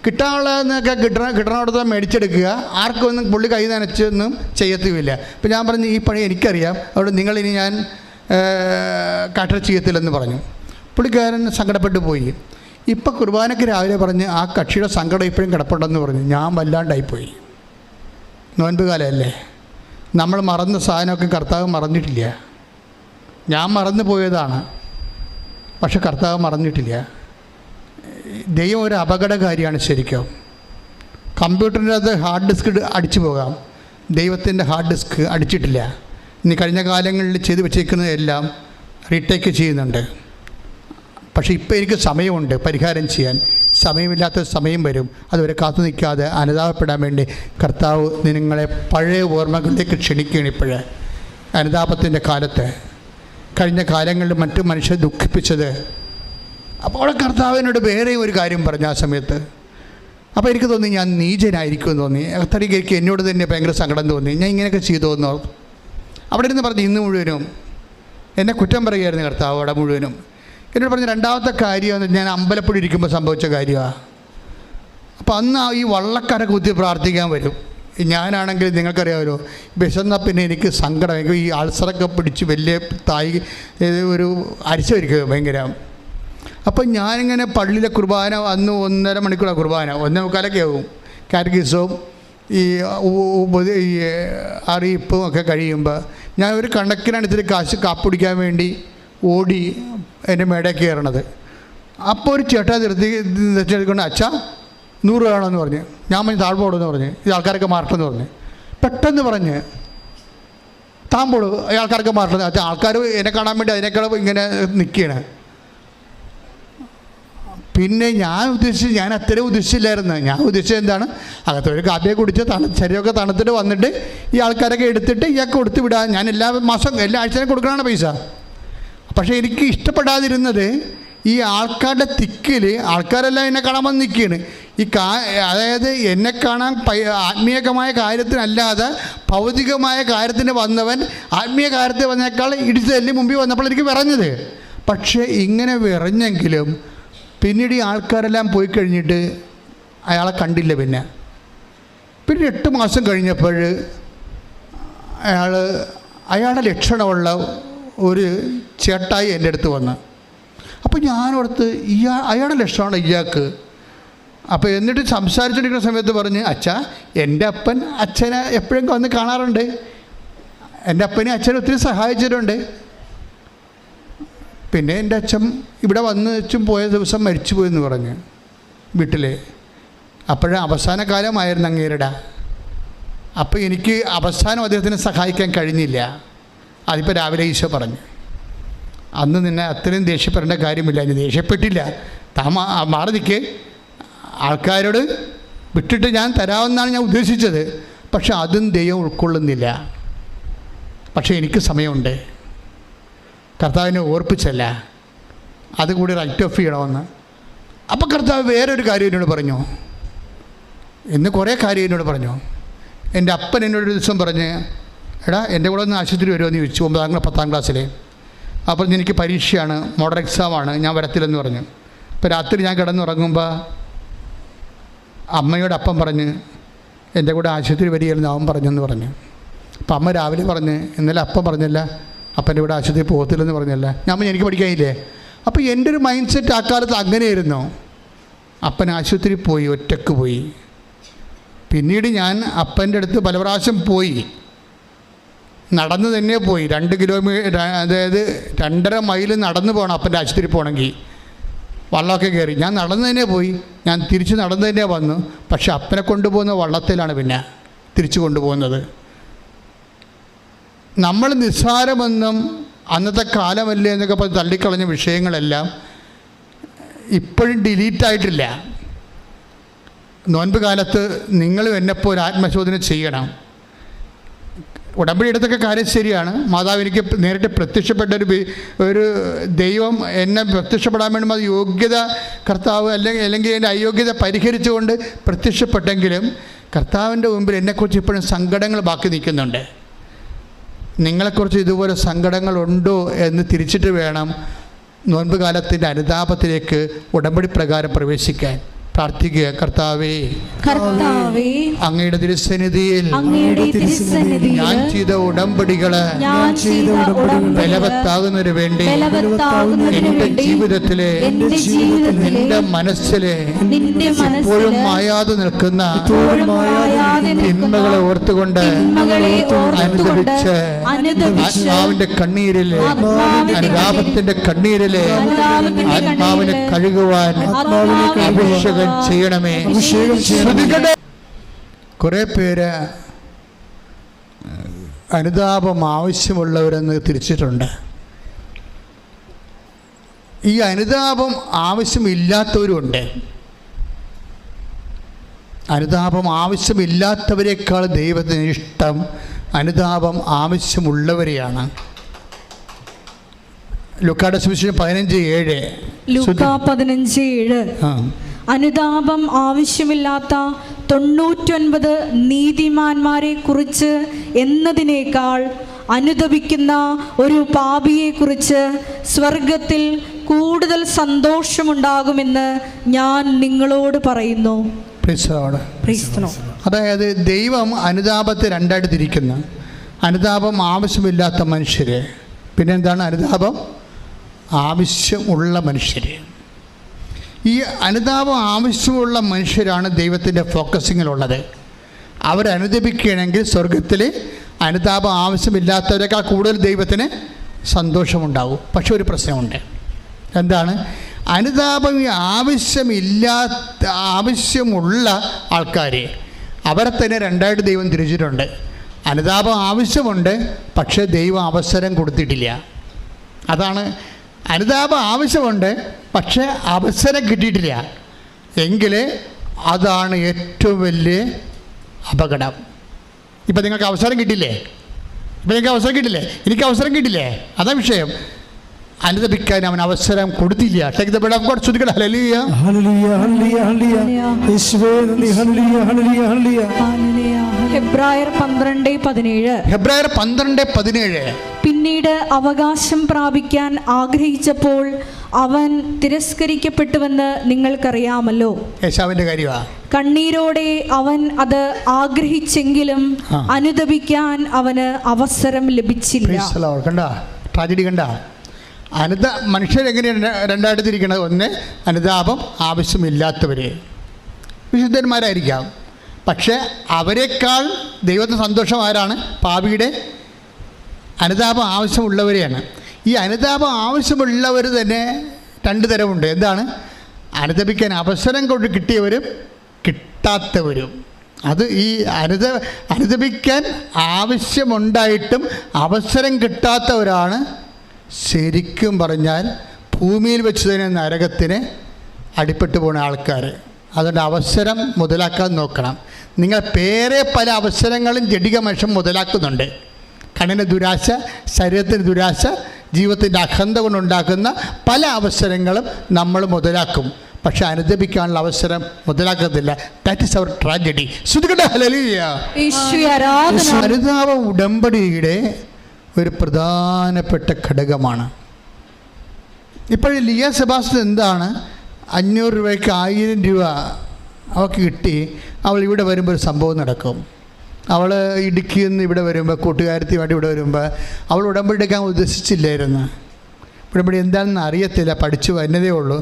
കിട്ടാനുള്ളതെന്നൊക്കെ കിട്ടണോടത്ത് മേടിച്ചെടുക്കുക, ആർക്കും ഒന്നും പുള്ളി കൈ നനച്ചൊന്നും ചെയ്യത്തുമില്ല. അപ്പോൾ ഞാൻ പറഞ്ഞു ഈ പണി എനിക്കറിയാം, അതുകൊണ്ട് നിങ്ങളിനി ഞാൻ കാട്ടർ ചെയ്യത്തില്ലെന്ന് പറഞ്ഞു. പുള്ളിക്കാരൻ സങ്കടപ്പെട്ടു പോയി. ഇപ്പം കുർബാനയ്ക്ക് രാവിലെ പറഞ്ഞ് ആ കക്ഷിയുടെ സങ്കടം ഇപ്പോഴും കിടപ്പുണ്ടെന്ന് പറഞ്ഞു. ഞാൻ വല്ലാണ്ടായിപ്പോയി. നോൻപ് കാലമല്ലേ, നമ്മൾ മറന്ന സാധനമൊക്കെ കർത്താവ് മറന്നിട്ടില്ല. ഞാൻ മറന്നു പോയതാണ്, പക്ഷെ കർത്താവ് മറന്നിട്ടില്ല. ദൈവം ഒരു അപകടകാരിയാണ് ശരിക്കും. കമ്പ്യൂട്ടറിൻ്റെ അത് ഹാർഡ് ഡിസ്ക് അടിച്ചു പോകാം, ദൈവത്തിൻ്റെ ഹാർഡ് ഡിസ്ക് അടിച്ചിട്ടില്ല. ഇനി കഴിഞ്ഞ കാലങ്ങളിൽ ചെയ്തു വെച്ചേക്കുന്നതെല്ലാം റീടേക്ക് ചെയ്യുന്നുണ്ട്. പക്ഷേ ഇപ്പോൾ എനിക്ക് സമയമുണ്ട് പരിഹാരം ചെയ്യാൻ. സമയമില്ലാത്ത സമയം വരും. അതുവരെ കാത്തു നിൽക്കാതെ അനുതാപപ്പെടാൻ വേണ്ടി കർത്താവ് നിങ്ങളെ പഴയ ഓർമ്മകളിലേക്ക് ക്ഷണിക്കുകയാണ്. ഇപ്പോഴേ അനുതാപത്തിൻ്റെ കാലത്ത് കഴിഞ്ഞ കാലങ്ങളിൽ മറ്റു മനുഷ്യരെ ദുഃഖിപ്പിച്ചത്. അപ്പോൾ കർത്താവിനോട് വേറെ ഒരു കാര്യം പറഞ്ഞു ആ സമയത്ത്. അപ്പോൾ എനിക്ക് തോന്നി ഞാൻ നീചനായിരിക്കുമെന്ന് തോന്നി. അത്രയ്ക്ക് എന്നോട് തന്നെ ഭയങ്കര സങ്കടം തോന്നി. ഞാൻ ഇങ്ങനെയൊക്കെ ചെയ്തോന്നോ. അവിടെ ഇരുന്ന് പറഞ്ഞു ഇന്ന് മുഴുവനും എന്നെ കുറ്റം പറയുകയായിരുന്നു കർത്താവ്. അവിടെ മുഴുവനും എന്നോട് പറഞ്ഞ രണ്ടാമത്തെ കാര്യമെന്ന് ഞാൻ അമ്പലപ്പുഴ ഇരിക്കുമ്പോൾ സംഭവിച്ച കാര്യമാണ്. അപ്പോൾ അന്ന് ഈ വള്ളക്കര കുത്തി പ്രാർത്ഥിക്കാൻ വരും. ഞാനാണെങ്കിൽ നിങ്ങൾക്കറിയാമല്ലോ, വിശന്ന പിന്നെ എനിക്ക് സങ്കടം. എനിക്ക് ഈ അൾസറൊക്കെ പിടിച്ച് വലിയ തായി ഒരു അരിച്ചു വരിക്കുക ഭയങ്കര. അപ്പം ഞാനിങ്ങനെ പള്ളിയിലെ കുർബാന അന്ന് 1.5 മണിക്കൂറാണ് കുർബാന, 1:45 ആവും. കാറ്റഗിസവും ഈ അറിയിപ്പും ഒക്കെ കഴിയുമ്പോൾ ഞാൻ ഒരു കണക്കിനടുത്തിട്ട് കാപ്പിടിക്കാൻ വേണ്ടി ഓടി എൻ്റെ മേടയിൽ കയറണത്. അപ്പോൾ ഒരു ചേട്ടാ നിർത്തിക്കൊണ്ട് അച്ഛാ 100 രൂപ വേണമെന്ന് പറഞ്ഞ്. ഞാൻ പറഞ്ഞ് താഴ്പോടുമെന്ന് പറഞ്ഞ്, ഇത് ആൾക്കാരൊക്കെ മാറട്ടെന്ന് പറഞ്ഞ്. പെട്ടെന്ന് പറഞ്ഞ് താമ്പോളൂ ഈ ആൾക്കാരൊക്കെ മാറട്ടെ. അച്ഛാ ആൾക്കാർ എന്നെ കാണാൻ വേണ്ടി അതിനേക്കാൾ ഇങ്ങനെ നിൽക്കുകയാണ്. പിന്നെ ഞാൻ അത്രയും ഉദ്ദേശിച്ചില്ലായിരുന്നു. ഞാൻ ഉദ്ദേശിച്ചത് എന്താണ്, അകത്തൊരു കാപ്പിയെ കുടിച്ച് ശരീരമൊക്കെ തണുത്തിട്ട് വന്നിട്ട് ഈ ആൾക്കാരൊക്കെ എടുത്തിട്ട് ഇയാൾക്ക് കൊടുത്ത് വിടാൻ. ഞാൻ എല്ലാ ആഴ്ചയും കൊടുക്കണമാണ് പൈസ. പക്ഷേ എനിക്ക് ഇഷ്ടപ്പെടാതിരുന്നത് ഈ ആൾക്കാരുടെ തിക്കിൽ ആൾക്കാരെല്ലാം എന്നെ കാണാൻ വന്ന് നിൽക്കുകയാണ്. അതായത് എന്നെ കാണാൻ ആത്മീയമായ കാര്യത്തിനല്ലാതെ ഭൗതികമായ കാര്യത്തിന് വന്നവൻ ആത്മീയ കാര്യത്തിൽ വന്നേക്കാൾ ഇടിച്ചതല്ലി മുമ്പിൽ വന്നപ്പോൾ എനിക്ക് വിറഞ്ഞത്. പക്ഷേ ഇങ്ങനെ വിറഞ്ഞെങ്കിലും പിന്നീട് ഈ ആൾക്കാരെല്ലാം പോയി കഴിഞ്ഞിട്ട് അയാളെ കണ്ടില്ല. പിന്നെ 8 മാസം കഴിഞ്ഞപ്പോൾ അയാളുടെ ലക്ഷണമുള്ള ഒരു ചേട്ടായി എൻ്റെ അടുത്ത് വന്ന്. അപ്പോൾ ഞാനോർത്ത് അയാളുടെ ലക്ഷണമാണ് ഇയാൾക്ക്. അപ്പോൾ എന്നിട്ട് സംസാരിച്ചുകൊണ്ടിരിക്കുന്ന സമയത്ത് പറഞ്ഞ് അച്ഛാ എൻ്റെ അപ്പൻ അച്ഛനെ എപ്പോഴും വന്ന് കാണാറുണ്ട്, എൻ്റെ അപ്പനെ അച്ഛനെ ഒത്തിരി സഹായിച്ചിട്ടുണ്ട്. പിന്നെ എൻ്റെ അച്ഛൻ ഇവിടെ വന്ന് വെച്ചും പോയ ദിവസം മരിച്ചു പോയെന്ന് പറഞ്ഞ് വീട്ടിൽ. അപ്പോഴും അവസാന കാലമായിരുന്നു അങ്ങേരുടെ. അപ്പോൾ എനിക്ക് അവസാനം അദ്ദേഹത്തിനെ സഹായിക്കാൻ കഴിഞ്ഞില്ല. അതിപ്പോൾ രാവിലെ ഈശോ പറഞ്ഞു, അന്ന് നിന്നെ അത്രയും ദേഷ്യപ്പെടേണ്ട കാര്യമില്ല. ഞാൻ ദേഷ്യപ്പെട്ടില്ല, മാറി നിൽക്ക്, ആൾക്കാരോട് വിട്ടിട്ട് ഞാൻ തരാമെന്നാണ് ഞാൻ ഉദ്ദേശിച്ചത്. പക്ഷെ അതും ദൈവം ഉൾക്കൊള്ളുന്നില്ല. പക്ഷേ എനിക്ക് സമയമുണ്ട്, കർത്താവിനെ ഓർപ്പിച്ചല്ല, അതുകൂടി റൈറ്റ് ഓഫ് ചെയ്യണമെന്ന്. അപ്പോൾ കർത്താവ് വേറൊരു കാര്യം എന്നോട് പറഞ്ഞു. ഇന്ന് കുറേ കാര്യം എന്നോട് പറഞ്ഞു. എൻ്റെ അപ്പൻ എന്നോടൊരു ദിവസം പറഞ്ഞ്, എടാ എൻ്റെ കൂടെ ഒന്ന് ആശുപത്രി വരുമെന്ന് ചോദിച്ചു. 10ാം ക്ലാസ്സിലെ. അപ്പോൾ എനിക്ക് പരീക്ഷയാണ്, മോഡൽ എക്സാമാണ്, ഞാൻ വരത്തില്ലെന്ന് പറഞ്ഞു. അപ്പോൾ രാത്രി ഞാൻ കിടന്നുറങ്ങുമ്പോൾ അമ്മയോട് അപ്പം പറഞ്ഞ് എൻ്റെ കൂടെ ആശുപത്രി വരികയായിരുന്നു അവൻ പറഞ്ഞെന്ന് പറഞ്ഞു. അപ്പം അമ്മ രാവിലെ പറഞ്ഞ് ഇന്നലെ അപ്പം പറഞ്ഞല്ല, അപ്പൻ്റെ കൂടെ ആശുപത്രി പോകത്തില്ലെന്ന് പറഞ്ഞല്ല. ഞാൻ എനിക്ക് പഠിക്കാനില്ലേ. അപ്പോൾ എൻ്റെ ഒരു മൈൻഡ് സെറ്റ് ആ കാലത്ത് അങ്ങനെയായിരുന്നു. അപ്പൻ ആശുപത്രി പോയി, ഒറ്റക്ക് പോയി. പിന്നീട് ഞാൻ അപ്പൻ്റെ അടുത്ത് പല പ്രാവശ്യം പോയി, നടന്ന് തന്നെ പോയി. 2 കിലോമീറ്റർ, അതായത് 2.5 മൈൽ നടന്നു പോകണം അപ്പൻ്റെ ആശുപത്രി പോകണമെങ്കിൽ. വള്ളമൊക്കെ കയറി ഞാൻ നടന്നു തന്നെ പോയി, ഞാൻ തിരിച്ച് നടന്നു തന്നെ വന്നു. പക്ഷെ അപ്പനെ കൊണ്ടുപോകുന്ന വള്ളത്തിലാണ് പിന്നെ തിരിച്ചു കൊണ്ടുപോകുന്നത്. നമ്മൾ നിസ്സാരമെന്നും അന്നത്തെ കാലമല്ലേ എന്നൊക്കെ പറഞ്ഞ് തള്ളിക്കളഞ്ഞ വിഷയങ്ങളെല്ലാം ഇപ്പോഴും ഡിലീറ്റായിട്ടില്ല. നോൻപ് കാലത്ത് നിങ്ങളും എന്നെപ്പോൾ ഒരു ആത്മശോധന ചെയ്യണം. ഉടമ്പടി എടുത്തൊക്കെ കാര്യം ശരിയാണ്. മാതാവ് എനിക്ക് നേരിട്ട് പ്രത്യക്ഷപ്പെട്ട ഒരു ദൈവം എന്നെ പ്രത്യക്ഷപ്പെടാൻ വേണ്ടി അത് യോഗ്യത കർത്താവ് അല്ലെങ്കിൽ എൻ്റെ അയോഗ്യത പരിഹരിച്ചുകൊണ്ട് പ്രത്യക്ഷപ്പെട്ടെങ്കിലും കർത്താവിൻ്റെ മുമ്പിൽ എന്നെക്കുറിച്ച് ഇപ്പോഴും സങ്കടങ്ങൾ ബാക്കി നിൽക്കുന്നുണ്ട്. നിങ്ങളെക്കുറിച്ച് ഇതുപോലെ സങ്കടങ്ങളുണ്ടോ എന്ന് തിരിച്ചിട്ട് വേണം നോൻപ് കാലത്തിൻ്റെ അനുതാപത്തിലേക്ക് ഉടമ്പടി പ്രകാരം പ്രവേശിക്കാൻ. പ്രാർത്ഥിക്കുക. കർത്താവേ, അങ്ങയുടെ തിരുസന്നിധിയിൽ ഞാൻ ചെയ്ത ഉടമ്പടികള് ബലവത്താകുന്നതിന് വേണ്ടി എന്റെ ജീവിതത്തിലെ നിന്റെ മനസ്സിലെ ഇപ്പോഴും മായാതെ നിൽക്കുന്ന തിന്മകളെ ഓർത്തുകൊണ്ട് അനുദപിച്ച് ആത്മാവിന്റെ കണ്ണീരിലെ അനുതാപത്തിന്റെ കണ്ണീരിലെ ആത്മാവിനെ കഴുകുവാൻ അഭിഷേകം ചെയ്യണമേ. കുറെ പേര് അനുതാപം ആവശ്യമുള്ളവരെന്ന് തിരിച്ചിട്ടുണ്ട്. ഈ അനുതാപം ആവശ്യമില്ലാത്തവരുണ്ട്. അനുതാപം ആവശ്യമില്ലാത്തവരെക്കാൾ ദൈവത്തിന് ഇഷ്ടം അനുതാപം ആവശ്യമുള്ളവരെയാണ്. ലൂക്കായുടെ സുവിശേഷം 15:7. ലൂക്കാ 15:7. അനുതാപം ആവശ്യമില്ലാത്ത 99 നീതിമാന്മാരെ കുറിച്ച് എന്നതിനേക്കാൾ അനുതപിക്കുന്ന ഒരു പാപിയെ കുറിച്ച് സ്വർഗത്തിൽ കൂടുതൽ സന്തോഷമുണ്ടാകുമെന്ന് ഞാൻ നിങ്ങളോട് പറയുന്നു. അതായത് ദൈവം അനുതാപത്തെ രണ്ടായിട്ട് തിരിക്കുന്നു. അനുതാപം ആവശ്യമില്ലാത്ത മനുഷ്യര്, പിന്നെന്താണ് അനുതാപം ആവശ്യമുള്ള മനുഷ്യർ. ഈ അനുതാപം ആവശ്യമുള്ള മനുഷ്യരാണ് ദൈവത്തിൻ്റെ ഫോക്കസിങ്ങിലുള്ളത്. അവരനുദപിക്കുകയാണെങ്കിൽ സ്വർഗത്തിൽ അനുതാപം ആവശ്യമില്ലാത്തവരെക്കാൾ കൂടുതൽ ദൈവത്തിന് സന്തോഷമുണ്ടാവും. പക്ഷെ ഒരു പ്രശ്നമുണ്ട്. എന്താണ്? അനുതാപം ആവശ്യമുള്ള ആൾക്കാർ അവരെ തന്നെ രണ്ടായിട്ട് ദൈവം തിരിച്ചിട്ടുണ്ട്. അനുതാപം ആവശ്യമുണ്ട്, പക്ഷേ ദൈവം അവസരം കൊടുത്തിട്ടില്ല. അതാണ് അനുതാപം ആവശ്യമുണ്ട്, പക്ഷേ അവസരം കിട്ടിയിട്ടില്ല എങ്കിൽ അതാണ് ഏറ്റവും വലിയ അപകടം. ഇപ്പം നിങ്ങൾക്ക് അവസരം കിട്ടില്ലേ? എനിക്ക് അവസരം കിട്ടില്ലേ? അതാ വിഷയം. അനുദപിക്കാൻ അവൻ അവസരം കൊടുത്തില്ല. ഹെബ്രായർ 12:17. പിന്നീട് അവകാശം പ്രാപിക്കാൻ ആഗ്രഹിച്ചപ്പോൾ അവൻ തിരസ്കരിക്കപ്പെട്ടുവെന്ന് നിങ്ങൾക്കറിയാമല്ലോ. യേശാവിന്റെ കാര്യമാ. കണ്ണീരോടെ അവൻ അത് ആഗ്രഹിച്ചെങ്കിലും അനുദപിക്കാൻ അവന് അവസരം ലഭിച്ചില്ല. ട്രാജഡി കണ്ട. മനുഷ്യരെങ്ങനെയാണ് രണ്ടായിട്ട് തിരിക്കുന്നത്? ഒന്ന്, അനുതാപം ആവശ്യമില്ലാത്തവർ വിശുദ്ധന്മാരായിരിക്കാം, പക്ഷേ അവരെക്കാൾ ദൈവത്തിന് സന്തോഷം ആരാണ്? പാപിയുടെ അനുതാപം ആവശ്യമുള്ളവരെയാണ്. ഈ അനുതാപം ആവശ്യമുള്ളവർ തന്നെ രണ്ട് തരമുണ്ട്. എന്താണ്? അനുദപിക്കാൻ അവസരം കൊണ്ട് കിട്ടിയവരും കിട്ടാത്തവരും. അത് ഈ അനുദപിക്കാൻ ആവശ്യമുണ്ടായിട്ടും അവസരം കിട്ടാത്തവരാണ് ശരിക്കും പറഞ്ഞാൽ ഭൂമിയിൽ വെച്ച് തന്നെ നരകത്തിന് അടിപ്പെട്ടു പോകുന്ന ആൾക്കാർ. അതുകൊണ്ട് അവസരം മുതലാക്കാൻ നോക്കണം. നിങ്ങൾ പേരെ പല അവസരങ്ങളും ജഡിക മനുഷ്യൻ മുതലാക്കുന്നുണ്ട്. കണ്ണിന് ദുരാശ, ശരീരത്തിന് ദുരാശ, ജീവിതത്തിൻ്റെ അഖണ്ഡ കൊണ്ടുണ്ടാക്കുന്ന പല അവസരങ്ങളും നമ്മൾ മുതലാക്കും. പക്ഷെ അനുദപിക്കാനുള്ള അവസരം മുതലാക്കത്തില്ല. That is our tragedy. അനുതാപ ഉടമ്പടിയുടെ ഒരു പ്രധാനപ്പെട്ട ഘടകമാണ്. ഇപ്പോഴും ലിയ സെബാസ്റ്റ്യൻ എന്താണ് 500 രൂപയ്ക്ക് 1000 രൂപ അവൾക്ക് കിട്ടി. അവൾ ഇവിടെ വരുമ്പോൾ ഒരു സംഭവം നടക്കും. അവൾ ഇടുക്കിയിൽ നിന്ന് ഇവിടെ വരുമ്പോൾ, കൂട്ടുകാരത്തിയുമായിട്ട് ഇവിടെ വരുമ്പോൾ അവൾ ഉടമ്പടി എടുക്കാൻ ഉദ്ദേശിച്ചില്ലായിരുന്നു. ഉടമ്പടി എന്താണെന്ന് അറിയത്തില്ല, പഠിച്ചു വരുന്നതേ ഉള്ളൂ.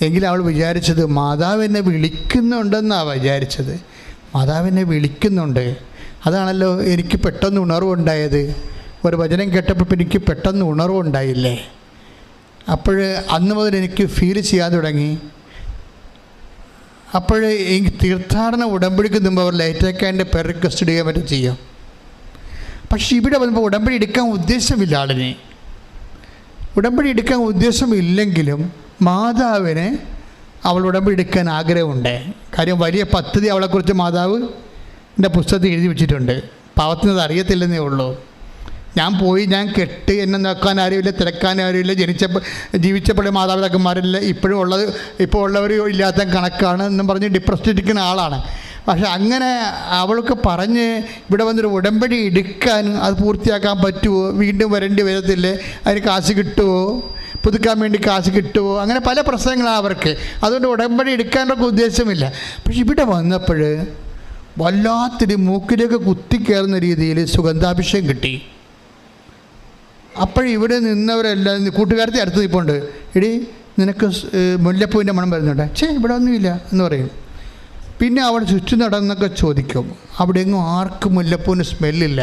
എങ്കിലും അവൾ വിചാരിച്ചത് മാതാവിനെ വിളിക്കുന്നുണ്ടെന്നാണ് വിചാരിച്ചത്. മാതാവിനെ വിളിക്കുന്നുണ്ട്. അതാണല്ലോ എനിക്ക് പെട്ടെന്ന് ഉണർവുണ്ടായത്. ഒരു വചനം കേട്ടപ്പോൾ എനിക്ക് പെട്ടെന്ന് ഉണർവുണ്ടായില്ലേ. അപ്പോൾ അന്ന് മുതൽ എനിക്ക് ഫീൽ ചെയ്യാൻ തുടങ്ങി. അപ്പോൾ എനിക്ക് തീർത്ഥാടന ഉടമ്പടിക്ക് മുമ്പ് അവർ ലൈറ്റേക്കാൻ്റെ പേർ റിക്വസ്റ്റ് ചെയ്യാൻ പറ്റും ചെയ്യാം. പക്ഷേ ഇവിടെ വരുമ്പോൾ ഉടമ്പടി എടുക്കാൻ ഉദ്ദേശമില്ല ആളിനെ. ഉടമ്പടി എടുക്കാൻ ഉദ്ദേശമില്ലെങ്കിലും മാതാവിന് അവൾ ഉടമ്പടി എടുക്കാൻ ആഗ്രഹമുണ്ട്. കാര്യം വലിയ പദ്ധതി അവളെക്കുറിച്ച് മാതാവ് എൻ്റെ പുസ്തകത്തിൽ എഴുതി വെച്ചിട്ടുണ്ട്. പാവത്തിനത് അറിയത്തില്ലെന്നേ ഉള്ളൂ. ഞാൻ പോയി, ഞാൻ കെട്ട്, എന്നെ നോക്കാൻ ആരുമില്ല, തിരക്കാൻ ആരുമില്ല, ജീവിച്ചപ്പോഴേ മാതാപിതാക്കന്മാരില്ല, ഇപ്പോൾ ഉള്ളവർ ഇല്ലാത്ത കണക്കാണ് എന്നും പറഞ്ഞ് ഡിപ്രസ്ഡ് ഇരിക്കുന്ന ആളാണ്. പക്ഷെ അങ്ങനെ അവൾക്ക് പറഞ്ഞ് ഇവിടെ വന്നൊരു ഉടമ്പടി എടുക്കാൻ അത് പൂർത്തിയാക്കാൻ പറ്റുമോ, വീണ്ടും വരേണ്ടി വരത്തില്ലേ, അതിന് കാശ് കിട്ടുമോ, പുതുക്കാൻ വേണ്ടി കാശ് കിട്ടുമോ, അങ്ങനെ പല പ്രശ്നങ്ങളാണ് അവർക്ക്. അതുകൊണ്ട് ഉടമ്പടി എടുക്കാനൊക്കെ ഉദ്ദേശമില്ല. പക്ഷെ ഇവിടെ വന്നപ്പോൾ വല്ലാത്തൊരു മൂക്കിലേക്ക് കുത്തിക്കയറുന്ന രീതിയിൽ സുഗന്ധാഭിഷേകം കിട്ടി. അപ്പോഴിവിടെ നിന്നവരെല്ലാം കൂട്ടുകാരത്തെ അടുത്ത് നിൽപ്പുണ്ട്, എടി നിനക്ക് മുല്ലപ്പൂവിൻ്റെ മണം വരുന്നുണ്ട്, ഇവിടെ ഒന്നുമില്ല എന്ന് പറയും. പിന്നെ അവിടെ ചുറ്റും നടന്നൊക്കെ ചോദിക്കും, അവിടെ എങ്ങും ആർക്കും മുല്ലപ്പൂവിന് സ്മെല്ലില്ല.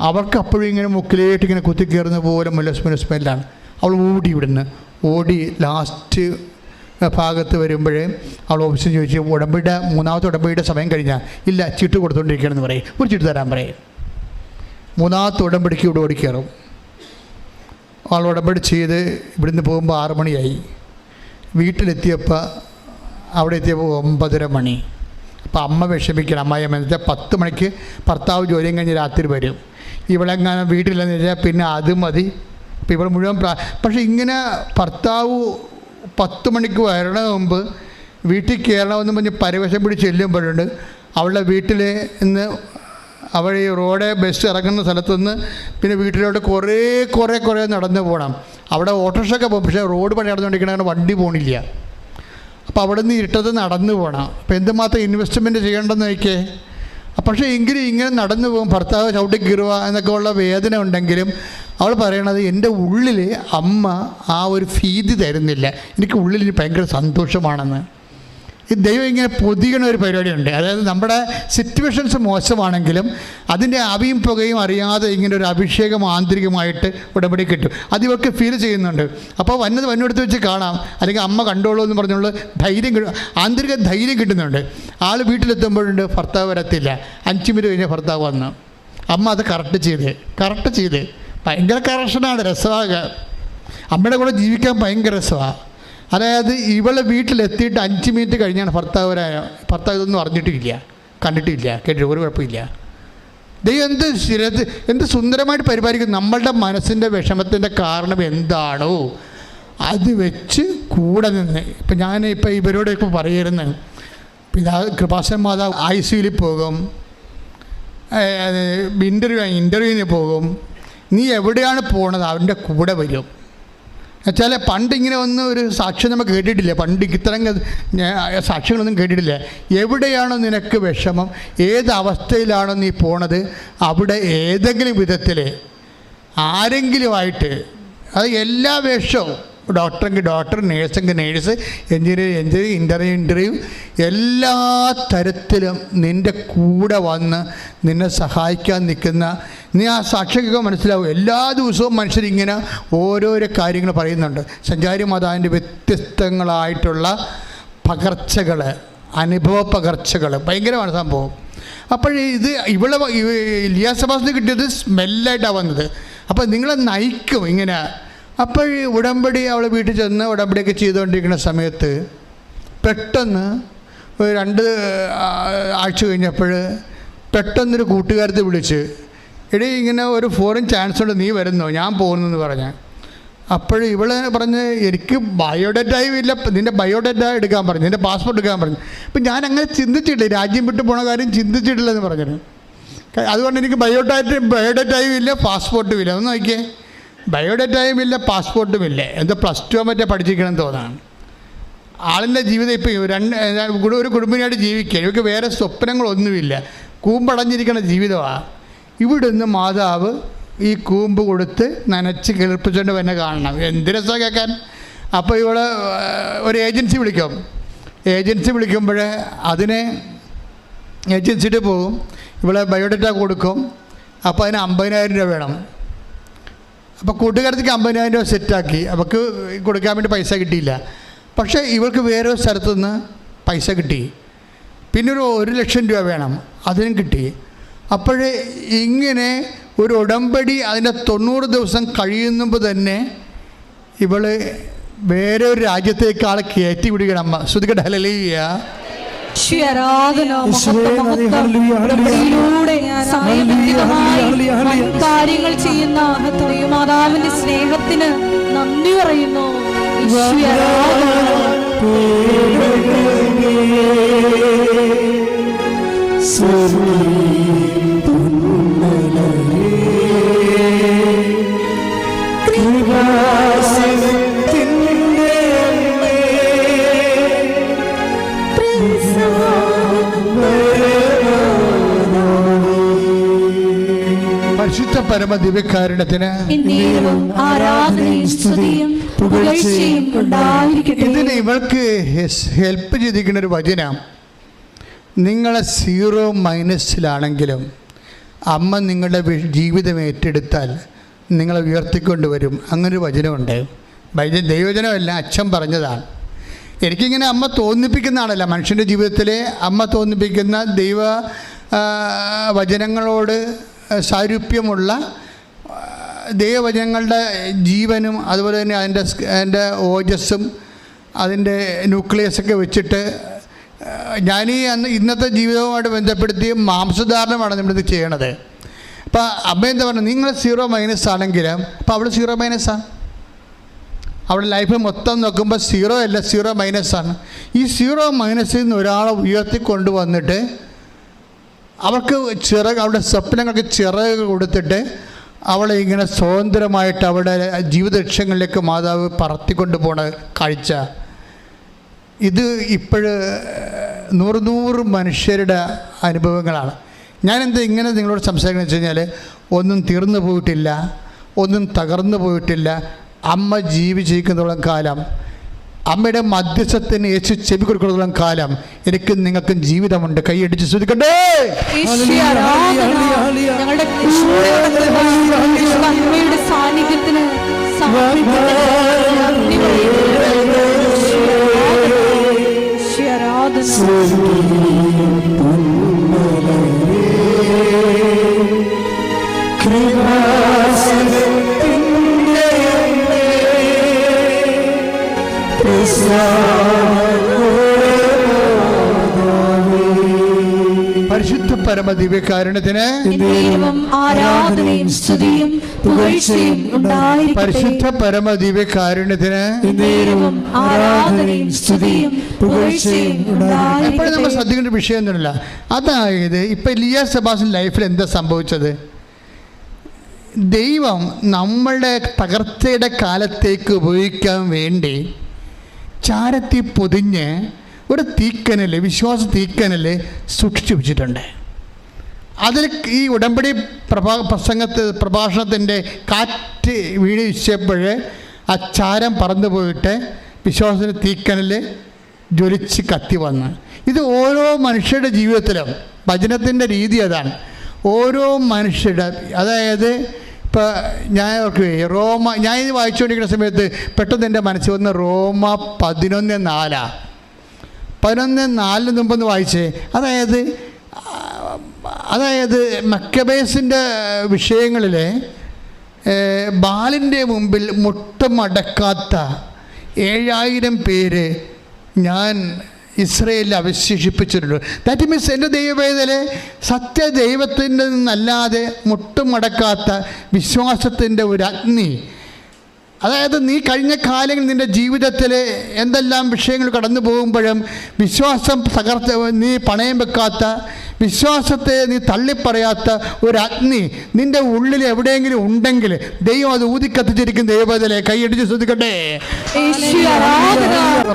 അവർക്ക് അപ്പോഴും ഇങ്ങനെ മുക്കിലേട്ട് ഇങ്ങനെ കുത്തിക്കയറുന്ന പോലെ മുല്ലപ്പൂവിന് സ്മെല്ലാണ്. അവൾ ഓടി ഇവിടുന്ന് ഓടി ലാസ്റ്റ് ഭാഗത്ത് വരുമ്പോഴേ അവൾ ഓഫീസിൽ ചോദിച്ചു, ഉടമ്പടിയുടെ മൂന്നാമത്തെ ഉടമ്പടിയുടെ സമയം കഴിഞ്ഞാൽ ഇല്ല, ചീട്ട് കൊടുത്തുകൊണ്ടിരിക്കണമെന്ന് പറയും. ഒരു ചീട്ട് തരാൻ പറയും. മൂന്നാമത്തെ ഉടമ്പടിക്ക് ഇവിടെ ഓടിക്കയറും. അവൾ ഉടമ്പടി ചെയ്ത് ഇവിടുന്ന് പോകുമ്പോൾ 6 മണിയായി. വീട്ടിലെത്തിയപ്പോൾ അവിടെ എത്തിയപ്പോൾ 9:30 മണി. അപ്പോൾ അമ്മ വിഷമിക്കണം. അമ്മായിയമ്മ എന്ന് വെച്ചാൽ 10 മണിക്ക് ഭർത്താവ് ജോലിയും കഴിഞ്ഞ് രാത്രി വരും. ഇവളെങ്ങനെ വീട്ടിലെന്ന് വെച്ചാൽ പിന്നെ അത് മതി. അപ്പോൾ ഇവൾ മുഴുവൻ പക്ഷേ ഇങ്ങനെ ഭർത്താവ് 10 മണിക്ക് വരണ മുമ്പ് വീട്ടിൽ കയറണമെന്ന് പറഞ്ഞ് പരവശം പിടിച്ച് ചെല്ലുമ്പോഴുണ്ട് അവളുടെ വീട്ടിൽ നിന്ന് അവൾ ഈ റോഡ് ബസ് ഇറങ്ങുന്ന സ്ഥലത്തുനിന്ന് പിന്നെ വീട്ടിലോട്ട് കുറേ നടന്നു പോകണം. അവിടെ ഓട്ടോറിക്ഷയൊക്കെ പോകും, പക്ഷേ റോഡ് പണി നടന്നുകൊണ്ടിരിക്കണ വണ്ടി പോകണില്ല. അപ്പോൾ അവിടെ നിന്ന് ഇരുട്ടത്ത് നടന്നു പോകണം. അപ്പോൾ എന്തുമാത്രം ഇൻവെസ്റ്റ്മെൻറ്റ് ചെയ്യേണ്ടെന്ന് നോക്കിയേ. പക്ഷേ എങ്കിലും ഇങ്ങനെ നടന്നു പോകും, ഭർത്താവ് ചവിട്ടി കീറുക എന്നൊക്കെ ഉള്ള വേദന ഉണ്ടെങ്കിലും അവൾ പറയണത് എൻ്റെ ഉള്ളിൽ അമ്മ ആ ഒരു ഭീതി തരുന്നില്ല, എനിക്ക് ഉള്ളിൽ ഭയങ്കര സന്തോഷമാണെന്ന്. ഈ ദൈവം ഇങ്ങനെ പൊതിയണ ഒരു പരിപാടിയുണ്ട്. അതായത് നമ്മുടെ സിറ്റുവേഷൻസ് മോശമാണെങ്കിലും അതിൻ്റെ ആവിയും പുകയും അറിയാതെ ഇങ്ങനെ ഒരു അഭിഷേകം ആന്തരികമായിട്ട് ഉടമ്പടി കിട്ടും. അത് ഇവർക്ക് ഫീൽ ചെയ്യുന്നുണ്ട്. അപ്പോൾ വന്നെടുത്ത് വെച്ച് കാണാം, അല്ലെങ്കിൽ അമ്മ കണ്ടോളൂ എന്ന് പറഞ്ഞുള്ള ധൈര്യം ആന്തരിക ധൈര്യം കിട്ടുന്നുണ്ട്. ആൾ വീട്ടിലെത്തുമ്പോഴുണ്ട് ഭർത്താവ് വരത്തില്ല. 5 മിനിറ്റ് കഴിഞ്ഞ് ഭർത്താവ് വന്നു. അമ്മ അത് കറക്റ്റ് ചെയ്ത് ഭയങ്കര കറക്ഷനാണ്, രസമാണ്. അമ്മയുടെ കൂടെ ജീവിക്കാൻ ഭയങ്കര രസമാണ്. അതായത് ഇവളെ വീട്ടിലെത്തിയിട്ട് 5 മിനിറ്റ് കഴിഞ്ഞാണ് ഭർത്താവ് ഇതൊന്നും അറിഞ്ഞിട്ടില്ല, കണ്ടിട്ടില്ല, കേട്ടിട്ട് ഒരു കുഴപ്പമില്ല. ദൈവം എന്ത് സുന്ദരമായിട്ട് പരിപാലിക്കും. നമ്മളുടെ മനസ്സിൻ്റെ വിഷമത്തിൻ്റെ കാരണം എന്താണോ അത് വെച്ച് കൂടെ നിന്ന്. ഇപ്പം ഞാനിപ്പോൾ ഇവരോടൊക്കെ പറയുന്നത്, കൃപാസന മാതാവ് ICUയിൽ പോകും, ഇൻ്റർവ്യൂവിന് പോകും, നീ എവിടെയാണ് പോണത് അവൻ്റെ കൂടെ വരും. എന്നുവെച്ചാൽ പണ്ടിങ്ങനെ ഒന്നും ഒരു സാക്ഷ്യം നമുക്ക് കേട്ടിട്ടില്ല, പണ്ട് ഇത്തരം സാക്ഷ്യങ്ങളൊന്നും കേട്ടിട്ടില്ല. എവിടെയാണോ നിനക്ക് വിഷമം, ഏത് അവസ്ഥയിലാണോ നീ പോണത്, അവിടെ ഏതെങ്കിലും വിധത്തിൽ ആരെങ്കിലുമായിട്ട്, അത് എല്ലാ വേഷവും, ഡോക്ടറെങ്കിൽ ഡോക്ടർ, നേഴ്സെങ്കിൽ നേഴ്സ്, എഞ്ചിനീയർ ഇൻ്റർവ്യൂ എല്ലാ തരത്തിലും നിൻ്റെ കൂടെ വന്ന് നിന്നെ സഹായിക്കാൻ നിൽക്കുന്ന, നീ ആ സാക്ഷിയൊക്കെ മനസ്സിലാവും. എല്ലാ ദിവസവും മനുഷ്യരിങ്ങനെ ഓരോരോ കാര്യങ്ങൾ പറയുന്നുണ്ട്. സഞ്ചാരി മാതാവിൻ്റെ വ്യത്യസ്തങ്ങളായിട്ടുള്ള പകർച്ചകൾ, അനുഭവ പകർച്ചകൾ, ഭയങ്കരമാണ് സംഭവം. അപ്പോഴിത് ലിയാ സെബാസ്റ്റിന് കിട്ടിയത് സ്മെല്ലായിട്ടാണ് വന്നത്. അപ്പോൾ നിങ്ങളെ നയിക്കും ഇങ്ങനെ. അപ്പോൾ ഉടമ്പടി അവൾ വീട്ടിൽ ചെന്ന് ഉടമ്പടിയൊക്കെ ചെയ്തുകൊണ്ടിരിക്കുന്ന സമയത്ത് പെട്ടെന്ന് 2 ആഴ്ച കഴിഞ്ഞപ്പോൾ പെട്ടെന്നൊരു കൂട്ടുകാരത്തെ വിളിച്ച്, എടീ ഇങ്ങനെ ഒരു ഫോറിൻ ചാൻസ് ഉണ്ട്, നീ വരുന്നോ, ഞാൻ പോകുന്നെന്ന് പറഞ്ഞ്. അപ്പോൾ ഇവള് പറഞ്ഞ് എനിക്ക് ബയോഡേറ്റയും ഇല്ല, നിൻ്റെ ബയോഡേറ്റ എടുക്കാൻ പറഞ്ഞു, നിൻ്റെ പാസ്പോർട്ട് എടുക്കാൻ പറഞ്ഞു. അപ്പം ഞാൻ അങ്ങനെ ചിന്തിച്ചിട്ടില്ല, രാജ്യം വിട്ടു പോണ കാര്യം ചിന്തിച്ചിട്ടില്ലെന്ന് പറഞ്ഞത്. അതുകൊണ്ട് എനിക്ക് ബയോഡേറ്റയും ഇല്ല, പാസ്പോർട്ടും ഇല്ല. ഒന്ന് നോക്കിയേ, ബയോഡേറ്റയും ഇല്ല, പാസ്പോർട്ടും ഇല്ല, എന്തോ +2 മറ്റേ പഠിച്ചിരിക്കണമെന്ന് തോന്നാണ്. ആളിൻ്റെ ജീവിതം ഇപ്പോൾ ഒരു കുടുംബിനായിട്ട് ജീവിക്കുക, ഇവർക്ക് വേറെ സ്വപ്നങ്ങളൊന്നുമില്ല, കൂമ്പടഞ്ഞിരിക്കുന്ന ജീവിതമാണ്. ഇവിടുന്ന് മാതാവ് ഈ കൂമ്പ് കൊടുത്ത് നനച്ച് കിളിർപ്പിച്ചുകൊണ്ട് തന്നെ കാണണം. എന്ത് രസമാണ് കേൾക്കാൻ. അപ്പോൾ ഇവിടെ ഒരു ഏജൻസി വിളിക്കുമ്പോൾ അതിനെ ഏജൻസിയിട്ട് പോകും, ഇവിടെ ബയോഡേറ്റ കൊടുക്കും. അപ്പോൾ അതിന് 50,000 രൂപ വേണം. അപ്പോൾ കൂട്ടുകാരത്തേക്ക് 50,000 രൂപ സെറ്റാക്കി, അവൾക്ക് കൊടുക്കാൻ വേണ്ടി പൈസ കിട്ടിയില്ല. പക്ഷേ ഇവൾക്ക് വേറെ സ്ഥലത്തുനിന്ന് പൈസ കിട്ടി. പിന്നെ ഒരു 1,00,000 രൂപ വേണം, അതിനും കിട്ടി. അപ്പോഴേ ഇങ്ങനെ ഒരു ഉടമ്പടി അതിൻ്റെ 90 ദിവസം കഴിയുമ്പോൾ തന്നെ ഇവൾ വേറെ ഒരു രാജ്യത്തേക്ക് ആളെ കയറ്റി വിടുകയാണ്. അമ്മ ശ്രുതികട്ടെ, ഹല്ലേലൂയ. കാര്യങ്ങൾ ചെയ്യുന്ന മാതാവിന്റെ സ്നേഹത്തിന് നന്ദി പറയുന്നു. പരിശുദ്ധ പരമ ദിവ്യകാരുണ്യത്തിന് ആരാധനയും സ്തുതിയും പുകഴ്ചയും ഉണ്ടായിരിക്കട്ടെ. ഇതിന് ഇവൾക്ക് ഹെൽപ്പ് ചെയ്തിരിക്കുന്ന ഒരു വചനം, നിങ്ങളെ 0- അമ്മ നിങ്ങളുടെ ജീവിതം ഏറ്റെടുത്താൽ നിങ്ങളെ ഉയർത്തിക്കൊണ്ടുവരും. അങ്ങനൊരു വചനമുണ്ട്. ദൈവവചനമല്ല, അച്ഛൻ പറഞ്ഞതാണ്. എനിക്കിങ്ങനെ അമ്മ തോന്നിപ്പിക്കുന്നതാണല്ല, മനുഷ്യൻ്റെ ജീവിതത്തിലെ അമ്മ തോന്നിപ്പിക്കുന്ന ദൈവ വചനങ്ങളോട് സാരൂപ്യമുള്ള ദൈവവചനങ്ങളുടെ ജീവനും അതുപോലെ തന്നെ അതിൻ്റെ ഓജസ്സും അതിൻ്റെ ന്യൂക്ലിയസൊക്കെ വെച്ചിട്ട് ഞാൻ ഇന്നത്തെ ജീവിതവുമായിട്ട് ബന്ധപ്പെടുത്തി മാംസധാരണമാണ് നമ്മളിത് ചെയ്യണത്. അപ്പോൾ അമ്മ എന്താ പറഞ്ഞത്, നിങ്ങൾ 0- ആണെങ്കിലും അപ്പോൾ അവൾ 0- അവളുടെ ലൈഫ് മൊത്തം നോക്കുമ്പോൾ 0 അല്ല, 0- ഈ 0- നിന്ന് ഒരാളെ ഉയർത്തിക്കൊണ്ടുവന്നിട്ട് അവൾക്ക് അവളുടെ സ്വപ്നങ്ങൾക്ക് ചിറക് കൊടുത്തിട്ട് അവളെ ഇങ്ങനെ സ്വതന്ത്രമായിട്ട് അവളുടെ ജീവിത ലക്ഷ്യങ്ങളിലേക്ക് മാതാവ് പറത്തിക്കൊണ്ട് പോണ കാഴ്ച, ഇത് ഇപ്പോഴ് 100 മനുഷ്യരുടെ അനുഭവങ്ങളാണ്. ഞാനെന്താ ഇങ്ങനെ നിങ്ങളോട് സംസാരിക്കുന്നത് വെച്ച് കഴിഞ്ഞാൽ, ഒന്നും തീർന്നു പോയിട്ടില്ല, ഒന്നും തകർന്നു പോയിട്ടില്ല. അമ്മ ജീവിച്ചിരിക്കുന്നിടത്തോളം കാലം, അമ്മയുടെ മധ്യസ്ഥത്തിന് യേശു ചെവി കൊടുക്കുന്നിടത്തോളം കാലം എനിക്കും നിങ്ങൾക്കും ജീവിതമുണ്ട്. കൈയടിച്ച് ശ്രദ്ധിക്കണ്ടേ. അമ്മയുടെ സാന്നിധ്യത്തിന് പരിശുദ്ധ പരമ ദിവ്യകാരുണ്യത്തിന് ആരാധനയും സ്തുതിയും പുകഴ്ചയും ഉണ്ടായിരിക്കട്ടെ. പരിശുദ്ധ പരമ ദിവ്യകാരുണ്യത്തിന് ആരാധനയും സ്തുതിയും പുകഴ്ചയും ഉണ്ടായിരിക്കട്ടെ. എപ്പോഴും നമ്മൾ ശ്രദ്ധിക്കേണ്ട വിഷയം ഒന്നുമില്ല. അതായത് ഇപ്പം എലിയാ സെബാസ്റ്റ്യൻ ലൈഫിൽ എന്താ സംഭവിച്ചത്? ദൈവം നമ്മളുടെ തകർച്ചയുടെ കാലത്തേക്ക് ഉപയോഗിക്കാൻ വേണ്ടി ചാരത്തി പൊതിഞ്ഞ് ഒരു തീക്കനൽ, വിശ്വാസ തീക്കനൽ സൂക്ഷിച്ചു വെച്ചിട്ടുണ്ട്. അതിൽ ഈ ഉടമ്പടി പ്രഭാഷണത്തിൻ്റെ കാറ്റ് വീഴ്ചയപ്പോൾ ആ ചാരം പറന്നു പോയിട്ട് വിശ്വാസത്തിൻ്റെ തീക്കനൽ ജ്വലിച്ച് കത്തി വന്ന്. ഇത് ഓരോ മനുഷ്യരുടെ ജീവിതത്തിലും വചനത്തിൻ്റെ രീതി അതാണ്. ഓരോ മനുഷ്യരുടെ, അതായത് ഇപ്പോൾ ഞാൻ ഞാൻ ഇത് വായിച്ചുകൊണ്ടിരിക്കുന്ന സമയത്ത് പെട്ടെന്ന് എൻ്റെ മനസ്സിൽ വന്ന് റോമ 11:4. 11:4 മുമ്പൊന്ന് വായിച്ചേ. അതായത് മക്കബേസിൻ്റെ വിഷയങ്ങളിൽ ബാലിൻ്റെ മുമ്പിൽ മുട്ടുമടക്കാത്ത 7000 പേര് ഞാൻ ഇസ്രയേലിൽ അവശേഷിപ്പിച്ചിട്ടുണ്ട്. ദാറ്റ് മീൻസ് എൻ്റെ ദൈവവേദന സത്യദൈവത്തിൻ്റെ നിന്നല്ലാതെ മുട്ടുമടക്കാത്ത വിശ്വാസത്തിൻ്റെ ഒരു അഗ്നി. അതായത് നീ കഴിഞ്ഞ കാലങ്ങളിൽ നിൻ്റെ ജീവിതത്തിൽ എന്തെല്ലാം വിഷയങ്ങൾ കടന്നു പോകുമ്പോഴും വിശ്വാസം നീ പണയം വെക്കാത്ത, വിശ്വാസത്തെ നീ തള്ളിപ്പറയാത്ത ഒരു അഗ്നി നിൻ്റെ ഉള്ളിൽ എവിടെയെങ്കിലും ഉണ്ടെങ്കിൽ ദൈവം അത് ഊതിക്കത്തിച്ചിരിക്കും. ദൈവത്തിലെ കൈയടിച്ച് ശ്രദ്ധിക്കട്ടെ.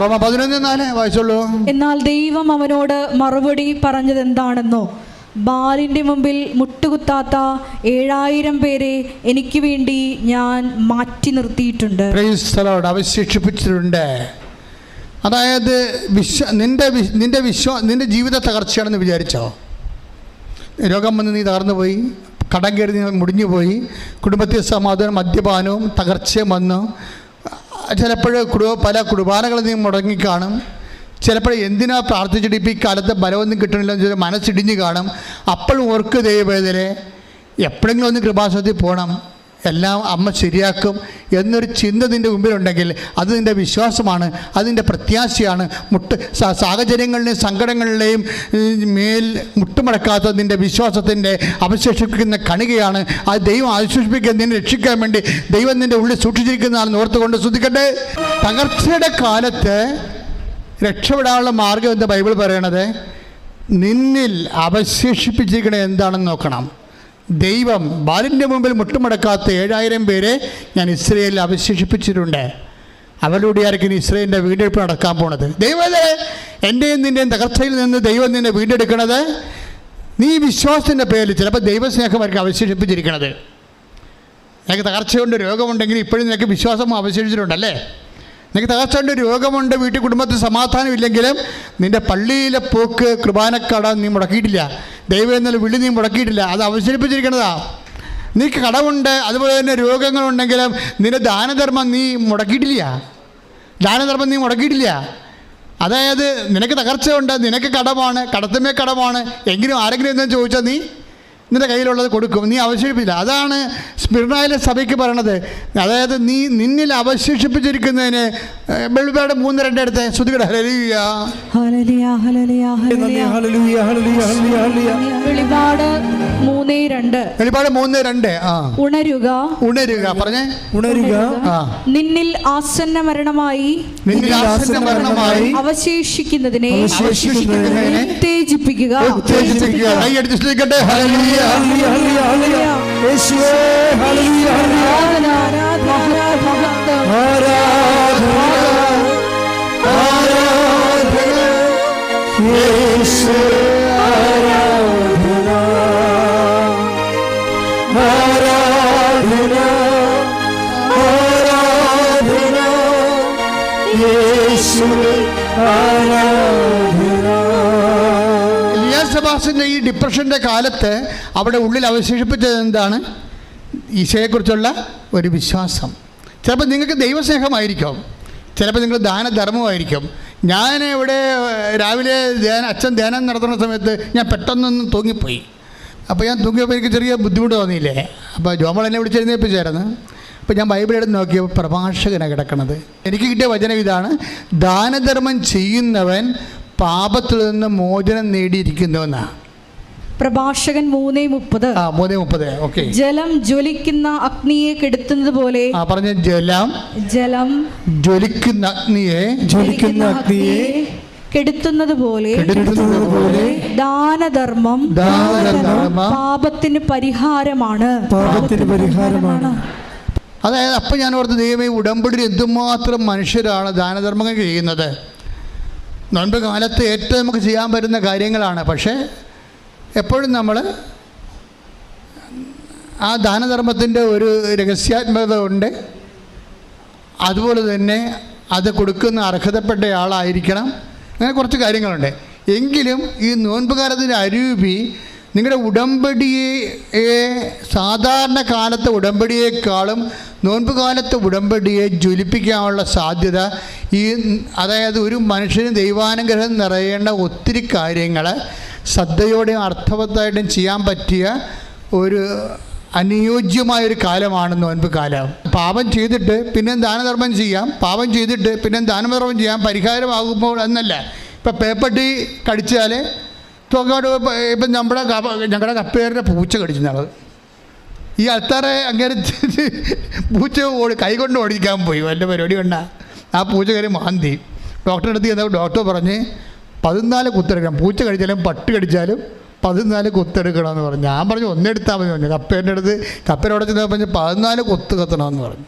റോമ 11:4 വായിച്ചോളൂ. എന്നാൽ ദൈവം അവനോട് മറുപടി പറഞ്ഞത് എന്താണെന്നോ, ബാലിന്റെ മുമ്പിൽ മുട്ടുകുത്താത്ത 7000 പേരെ എനിക്ക് വേണ്ടി ഞാൻ മാറ്റി നിർത്തിയിട്ടുണ്ട്. അവശേഷിപ്പിച്ചിട്ടുണ്ട്. അതായത് നിന്റെ ജീവിത തകർച്ചയാണെന്ന് വിചാരിച്ചോ? രോഗം വന്ന് നീ തകർന്നു പോയി, കടം കയറി നീ മുടിഞ്ഞു പോയി, കുടുംബത്തിൽ സമാധാനം, മദ്യപാനവും തകർച്ചയും വന്നു. ചിലപ്പോൾ പല കുർബാനകൾ നീ മുടങ്ങിക്കാണും. ചിലപ്പോൾ എന്തിനാ പ്രാർത്ഥിച്ചിട്ട് ഇപ്പം ഈ കാലത്ത് ബലമൊന്നും കിട്ടണില്ല മനസ്സിടിഞ്ഞ് കാണും. അപ്പോൾ ഓർക്ക് ദൈവവേദന എപ്പോഴെങ്കിലും ഒന്ന് കൃപാസനത്തിൽ പോകണം, എല്ലാം അമ്മ ശരിയാക്കും എന്നൊരു ചിന്ത നിൻ്റെ മുമ്പിലുണ്ടെങ്കിൽ അത് നിൻ്റെ വിശ്വാസമാണ്, അതിൻ്റെ പ്രത്യാശയാണ്. സാഹചര്യങ്ങളുടെയും സങ്കടങ്ങളുടെയും മേൽ മുട്ടുമടക്കാത്ത നിൻ്റെ വിശ്വാസത്തിൻ്റെ അവശേഷിപ്പിക്കുന്ന കണികയാണ്. ആ ദൈവം അവശേഷിപ്പിക്കാൻ നിന്നെ രക്ഷിക്കാൻ വേണ്ടി ദൈവം നിൻ്റെ ഉള്ളിൽ സൂക്ഷിച്ചിരിക്കുന്നതാണെന്ന് ഓർത്തുകൊണ്ട് ശ്രദ്ധിക്കട്ടെ. തകർച്ചയുടെ കാലത്ത് രക്ഷപ്പെടാനുള്ള മാർഗം എന്താ ബൈബിൾ പറയണത്? നിന്നിൽ അവശേഷിപ്പിച്ചിരിക്കണത് എന്താണെന്ന് നോക്കണം. ദൈവം ബാലിൻ്റെ മുമ്പിൽ മുട്ടുമടക്കാത്ത 7000 പേരെ ഞാൻ ഇസ്രയേലിൽ അവശേഷിപ്പിച്ചിട്ടുണ്ട്. അവരുടെ ആയിരിക്കും ഇസ്രയേലിൻ്റെ വീണ്ടെടുപ്പ് നടക്കാൻ പോണത്. ദൈവമേ, എൻ്റെയും നിൻ്റെയും തകർച്ചയിൽ നിന്ന് ദൈവം നിന്നെ വീണ്ടെടുക്കണത് നീ വിശ്വാസത്തിൻ്റെ പേരിൽ. ചിലപ്പോൾ ദൈവസ്നേഹമായിരിക്കും അവശേഷിപ്പിച്ചിരിക്കണത്. നിനക്ക് തകർച്ചയുണ്ട്, രോഗമുണ്ടെങ്കിൽ ഇപ്പോഴും നിനക്ക് വിശ്വാസം അവശേഷിച്ചിട്ടുണ്ടല്ലേ? നിനക്ക് തകർച്ചയുണ്ട്, രോഗമുണ്ട്, വീട്ടിൽ കുടുംബത്തിൽ സമാധാനം ഇല്ലെങ്കിലും നിൻ്റെ പള്ളിയിലെ പോക്ക്, കുർബാനക്കട നീ മുടക്കിയിട്ടില്ല, ദൈവം എന്നുള്ള വിളി നീ മുടക്കിയിട്ടില്ല. അത് അവശേഷിപ്പിച്ചിരിക്കണതാ. നിനക്ക് കടമുണ്ട്, അതുപോലെ തന്നെ രോഗങ്ങളുണ്ടെങ്കിലും നിന്റെ ദാനധർമ്മം നീ മുടക്കിയിട്ടില്ല. അതായത് നിനക്ക് തകർച്ചയുണ്ട്, നിനക്ക് കടമാണ്, കടത്തുമേ കടമാണ്, എങ്കിലും ആരെങ്കിലും എന്തെന്ന് ചോദിച്ചാൽ നീ നിൻ്റെ കയ്യിലുള്ളത് കൊടുക്കും, നീ അവശേഷിപ്പിച്ചില്ല. അതാണ് സ്മിർനായിലെ സഭയ്ക്ക് പറയണത്. അതായത് നീ നിന്നിൽ അവശേഷിപ്പിച്ചിരിക്കുന്നതിന് വെളിപാട് 3:2 എടുത്ത് ശ്രുതികട. വെളിപാട് 3:2. ഉണരുക പറഞ്ഞേ. നിന്നിൽ ആസന്ന മരണമായി അവശേഷിക്കുന്നതിനെ ഉത്തേജിപ്പിക്കുക. സെബാസ്റ്റിൻ്റെ ഈ ഡിപ്രഷൻ്റെ കാലത്ത് അവിടെ ഉള്ളിൽ അവശേഷിപ്പിച്ചത് എന്താണ്? ഈശോയെക്കുറിച്ചുള്ള ഒരു വിശ്വാസം. ചിലപ്പോൾ നിങ്ങൾക്ക് ദൈവസ്നേഹമായിരിക്കും, ചിലപ്പോൾ നിങ്ങൾ ദാനധർമ്മമായിരിക്കും. ഞാൻ ഇവിടെ രാവിലെ അച്ഛൻ ധ്യാനം നടത്തുന്ന സമയത്ത് ഞാൻ പെട്ടെന്നൊന്നും തൂങ്ങിപ്പോയി. അപ്പോൾ ഞാൻ തൂങ്ങിയപ്പോൾ എനിക്ക് ചെറിയ ബുദ്ധിമുട്ട് തോന്നിയില്ലേ? അപ്പോൾ ജോമൾ എന്നെ വിളിച്ചെഴുന്നേൽപ്പിച്ചായിരുന്നു. അപ്പോൾ ഞാൻ ബൈബിൾ എടുത്ത് നോക്കിയപ്പോൾ പ്രഭാഷകനാണ് കിടക്കണത്. എനിക്ക് കിട്ടിയ വചനം ഇതാണ്: ദാനധർമ്മം ചെയ്യുന്നവൻ പാപത്തിൽ നിന്ന് മോചനം നേടിയിരിക്കുന്നുവെന്നാണ്. പ്രഭാഷകൻ 3:30. 3:30. ഓക്കെ. ജലം ജ്വലിക്കുന്ന അഗ്നിയെ കെടുത്തുന്നത് പോലെ. പറഞ്ഞ ജലം ജ്വലിക്കുന്ന അഗ്നിയെ കെടുത്തുന്നത് പോലെ ദാനധർമ്മം പാപത്തിന് പരിഹാരമാണ്. അതായത് അപ്പം ഞാൻ ഓർത്ത്, ദൈവമേ, ഉടമ്പടിയിൽ എന്തുമാത്രം മനുഷ്യരാണ് ദാനധർമ്മങ്ങൾ ചെയ്യുന്നത്. നോൻപ് കാലത്ത് ഏറ്റവും നമുക്ക് ചെയ്യാൻ പറ്റുന്ന കാര്യങ്ങളാണ്. പക്ഷേ എപ്പോഴും നമ്മൾ ആ ദാനധർമ്മത്തിൻ്റെ ഒരു രഹസ്യാത്മകത ഉണ്ട്. അതുപോലെ തന്നെ അത് കൊടുക്കുന്ന അർഹതപ്പെട്ട ആളായിരിക്കണം. അങ്ങനെ കുറച്ച് കാര്യങ്ങളുണ്ട്. എങ്കിലും ഈ നോൻപ് കാലത്തിൻ്റെ അരൂപി നിങ്ങളുടെ ഉടമ്പടിയെ, സാധാരണ കാലത്തെ ഉടമ്പടിയേക്കാളും നോൻപ് കാലത്തെ ഉടമ്പടിയെ ജ്വലിപ്പിക്കാനുള്ള സാധ്യത അതായത് ഒരു മനുഷ്യന് ദൈവാനുഗ്രഹം നിറയേണ്ട ഒത്തിരി കാര്യങ്ങൾ ശ്രദ്ധയോടെയും അർത്ഥവത്തായിട്ടും ചെയ്യാൻ പറ്റിയ ഒരു അനുയോജ്യമായൊരു കാലമാണ് നോൻപ് കാലം. പാപം ചെയ്തിട്ട് പിന്നെ ദാനധർമ്മം ചെയ്യാം, പാപം ചെയ്തിട്ട് പിന്നെ ദാനധർമ്മം ചെയ്യാം, പരിഹാരമാകുമ്പോൾ എന്നല്ല. ഇപ്പം പേപ്പട്ടി കടിച്ചാൽ ഇപ്പം ഞങ്ങളുടെ കപ്പേരുടെ പൂച്ച കടിച്ചെന്നാണ്. ഈ ആൾക്കാരെ അങ്ങനെ പൂച്ച കൈകൊണ്ട് ഓടിക്കാൻ പോയി, വല്ല പരിപാടി കൊണ്ടാ ആ പൂച്ച കയറി മാന്തി. ഡോക്ടറെ അടുത്ത് ചെന്നപ്പോൾ ഡോക്ടർ പറഞ്ഞ് 14 കുത്തെടുക്കണം, പൂച്ച കടിച്ചാലും പട്ട് കടിച്ചാലും 14 കുത്തെടുക്കണമെന്ന് പറഞ്ഞു. ഞാൻ പറഞ്ഞു ഒന്നെടുത്താൽ മതി പറഞ്ഞു. കപ്പേൻ്റെ അടുത്ത് കപ്പേരോടെ ചെന്ന് പറഞ്ഞ് 14 കുത്ത് കത്തണമെന്ന് പറഞ്ഞു.